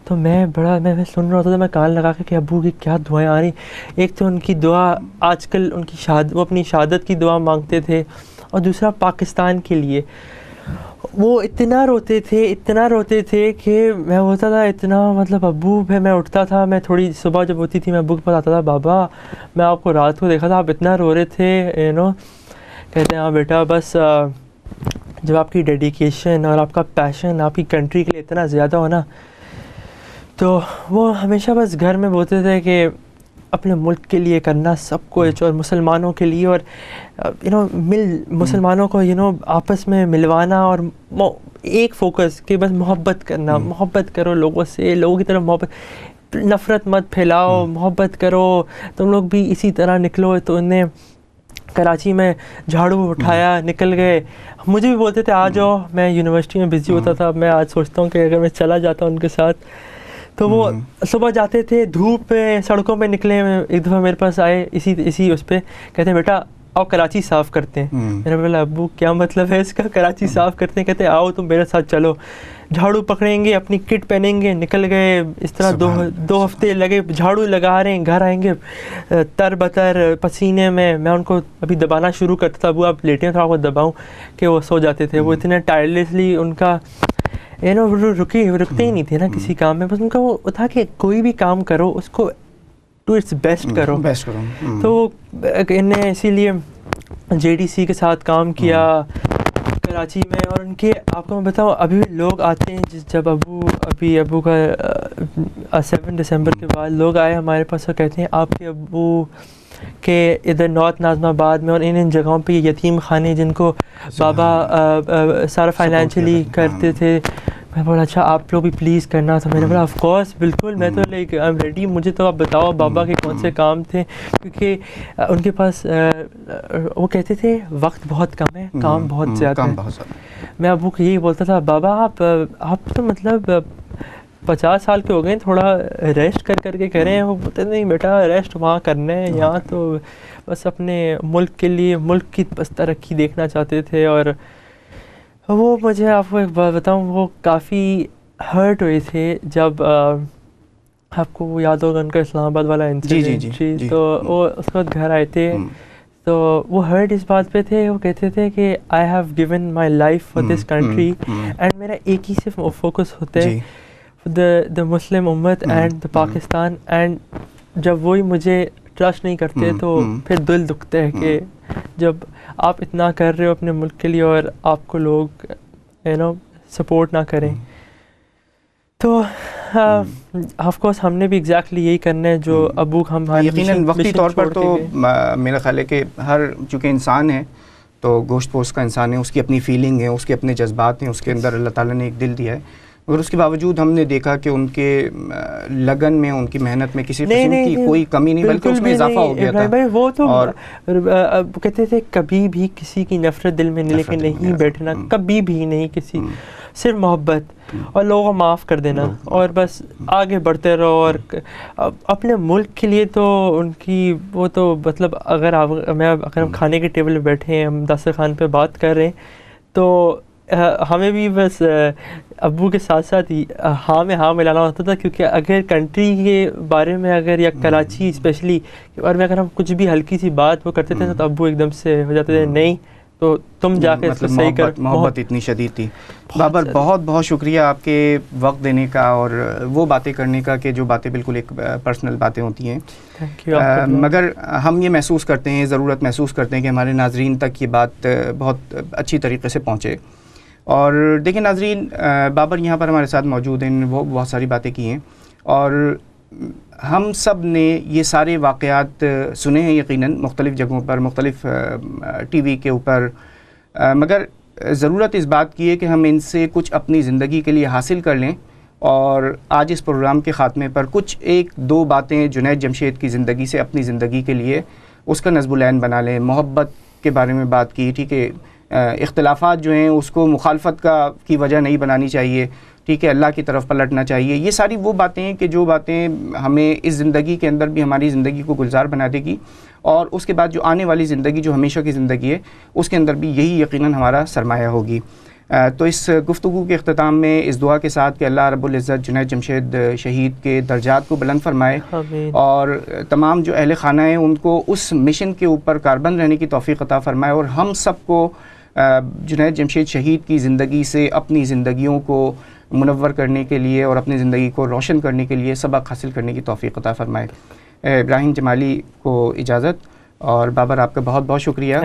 تو میں سن رہا ہوتا تھا, میں کان لگا کے کہ ابو کی کیا دعائیں آ رہی. ایک تو ان کی دعا آج کل ان کی وہ اپنی شہادت کی دعا مانگتے تھے, اور دوسرا پاکستان کے لیے. وہ اتنا روتے تھے کہ میں ہوتا تھا اتنا, مطلب ابو پہ میں اٹھتا تھا, میں تھوڑی صبح جب ہوتی تھی میں ابو کے پاس آتا تھا, بابا میں آپ کو رات کو دیکھا تھا آپ اتنا رو رہے تھے, کہتے ہیں ہاں بیٹا بس جب آپ کی ڈیڈیکیشن اور آپ کا پیشن آپ کی کنٹری کے لیے اتنا زیادہ ہو نا, تو وہ ہمیشہ بس گھر میں بولتے تھے کہ اپنے ملک کے لیے کرنا سب کچھ، اور مسلمانوں کے لیے، اور مسلمانوں کو آپس میں ملوانا، اور ایک فوکس کہ بس محبت کرنا، محبت کرو لوگوں سے، لوگوں کی طرف محبت، نفرت مت پھیلاؤ، محبت کرو، تم لوگ بھی اسی طرح نکلو. تو انہیں کراچی میں جھاڑو اٹھایا، نکل گئے. مجھے بھی بولتے تھے آ جاؤ، میں یونیورسٹی میں بزی ہوتا تھا. میں آج سوچتا ہوں کہ اگر میں چلا جاتا ان کے ساتھ. تو وہ صبح جاتے تھے دھوپ پہ، سڑکوں پہ نکلے. ایک دفعہ میرے پاس آئے اسی اس پہ، کہتے ہیں بیٹا آؤ کراچی صاف کرتے ہیں. میں نے بولا ابو کیا مطلب ہے اس کا، کراچی صاف کرتے ہیں؟ کہتے ہیں آؤ تم میرے ساتھ چلو. جھاڑو پکڑیں گے، اپنی کٹ پہنیں گے، نکل گئے. اس طرح دو ہفتے لگے، جھاڑو لگا رہے ہیں. گھر آئیں گے تر بتر پسینے میں. میں ان کو ابھی دبانا شروع کرتا تھا، ابو آپ لیٹیں تھوڑا بہت دباؤں، کہ وہ سو جاتے تھے. وہ اتنے ٹائرلیسلی ان کا رکتے ہی نہیں تھے نا کسی کام میں. بس ان کا وہ تھا کہ کوئی بھی کام کرو اس کو ٹو اٹس بیسٹ کرو. تو انہیں اسی لیے جے ڈی سی کے ساتھ کام کیا کراچی میں. اور ان کے آپ کو میں بتاؤں ابھی لوگ آتے ہیں، جب ابو کا 7 دسمبر کے بعد لوگ آئے ہمارے پاس اور کہتے ہیں آپ کے ابو کہ ادھر نارتھ ناظم آباد میں اور ان جگہوں پہ یتیم خانے جن کو بابا سارا فائنینشلی کرتے تھے. میں بولا اچھا آپ لوگ بھی پلیز کرنا. تو میں نے بولا آف کورس بالکل، میں تو لائک آئی ایم ریڈی. مجھے تو آپ بتاؤ بابا کے کون سے کام تھے، کیونکہ ان کے پاس وہ کہتے تھے وقت بہت کم ہے، کام بہت زیادہ ہے. میں ابو کو یہی بولتا تھا بابا آپ تو مطلب 50 سال کے ہو گئے، تھوڑا ریسٹ کر کے کریں. وہ بولتے نہیں بیٹا ریسٹ وہاں کرنا ہے، یہاں تو بس اپنے ملک کے لیے، ملک کی بس ترقی دیکھنا چاہتے تھے. اور وہ مجھے آپ کو ایک بات بتاؤں، وہ کافی ہرٹ ہوئے تھے جب آپ کو وہ یاد ہوگا ان کا اسلام آباد والا انسیڈنٹ. تو وہ اس وقت گھر آئے تھے، تو وہ ہرٹ اس بات پہ تھے. وہ کہتے تھے کہ I have given my life for this country, and میرا ایک ہی صرف فوکس ہوتا ہے دا مسلم امت اینڈ دا پاکستان. اینڈ جب وہی مجھے ٹرسٹ نہیں کرتے تو پھر دل دکھتا ہے کہ جب آپ اتنا کر رہے ہو اپنے ملک کے لیے اور آپ کو لوگ سپورٹ نہ کریں. تو آف کورس ہم نے بھی ایگزیکٹلی یہی کرنا ہے جو ابو ہم یقیناً وقتی طور پر تو میرا خیال ہے کہ ہر چونکہ انسان ہے تو گوشت پوست کا انسان ہے، اس کی اپنی فیلنگ ہے، اس کے اپنے جذبات ہیں، اس کے اندر اللہ تعالیٰ نے ایک دل دیا ہے. مگر اس کے باوجود ہم نے دیکھا کہ ان کے لگن میں، ان کی محنت میں کسی قسم کی کوئی کمی نہیں، بلکہ اس میں اضافہ ہو گیا تھا. وہ تو کہتے تھے کبھی بھی کسی کی نفرت دل میں نہیں، لیکن نہیں بیٹھنا کبھی بھی نہیں، کسی صرف محبت اور لوگوں کو معاف کر دینا اور بس آگے بڑھتے رہو. اور اپنے ملک کے لیے تو ان کی وہ تو مطلب اگر ہم کھانے کے ٹیبل پہ بیٹھے ہیں، ہم دسترخوان پہ بات کر رہے ہیں، تو ہمیں بھی بس ابو کے ساتھ ساتھ ہاں میں ہاں ملانا ہوتا تھا. کیونکہ اگر کنٹری کے بارے میں اگر یا کراچی اسپیشلی کے بارے میں اگر ہم کچھ بھی ہلکی سی بات وہ کرتے تھے تو ابو ایک دم سے ہو جاتے تھے نہیں تو تم جا کے مطلب صحیح کر. محبت اتنی شدید تھی. بابر بہت بہت شکریہ آپ کے وقت دینے کا اور وہ باتیں کرنے کا کہ جو باتیں بالکل ایک پرسنل باتیں ہوتی ہیں. مگر ہم یہ محسوس کرتے ہیں، ضرورت محسوس کرتے ہیں کہ ہمارے ناظرین تک یہ بات بہت اچھی طریقے سے پہنچے. اور دیکھیں ناظرین، بابر یہاں پر ہمارے ساتھ موجود ہیں، وہ بہت ساری باتیں کی ہیں اور ہم سب نے یہ سارے واقعات سنے ہیں یقیناً مختلف جگہوں پر، مختلف ٹی وی کے اوپر. مگر ضرورت اس بات کی ہے کہ ہم ان سے کچھ اپنی زندگی کے لیے حاصل کر لیں. اور آج اس پروگرام کے خاتمے پر کچھ 1-2 باتیں جنید جمشید کی زندگی سے اپنی زندگی کے لیے اس کا نصب العین بنا لیں. محبت کے بارے میں بات کی، ٹھیک ہے، اختلافات جو ہیں اس کو مخالفت کی وجہ نہیں بنانی چاہیے، ٹھیک ہے، اللہ کی طرف پلٹنا چاہیے. یہ ساری وہ باتیں ہیں کہ جو باتیں ہمیں اس زندگی کے اندر بھی ہماری زندگی کو گلزار بنا دے گی اور اس کے بعد جو آنے والی زندگی جو ہمیشہ کی زندگی ہے اس کے اندر بھی یہی یقیناً ہمارا سرمایہ ہوگی. تو اس گفتگو کے اختتام میں اس دعا کے ساتھ کہ اللہ رب العزت جنید جمشید شہید کے درجات کو بلند فرمائے اور تمام جو اہل خانہ ہیں ان کو اس مشن کے اوپر کاربند رہنے کی توفیق عطا فرمائے اور ہم سب کو جنید جمشید شہید کی زندگی سے اپنی زندگیوں کو منور کرنے کے لیے اور اپنی زندگی کو روشن کرنے کے لیے سبق حاصل کرنے کی توفیق عطا فرمائے. ابراہیم جمالی کو اجازت اور بابر آپ کا بہت بہت شکریہ.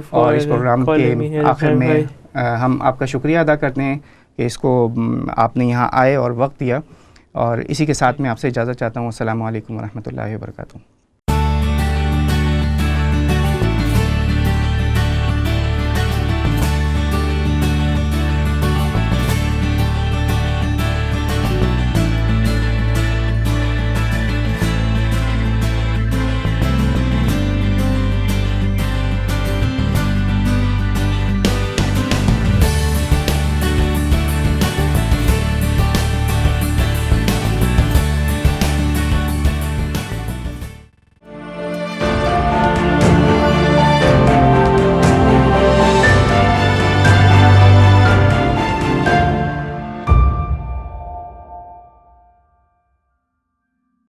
اور اس پروگرام کے آخر میں ہم آپ کا شکریہ ادا کرتے ہیں کہ اس کو آپ نے یہاں آئے اور وقت دیا. اور اسی کے ساتھ میں آپ سے اجازت چاہتا ہوں. السلام علیکم ورحمۃ اللہ وبرکاتہ.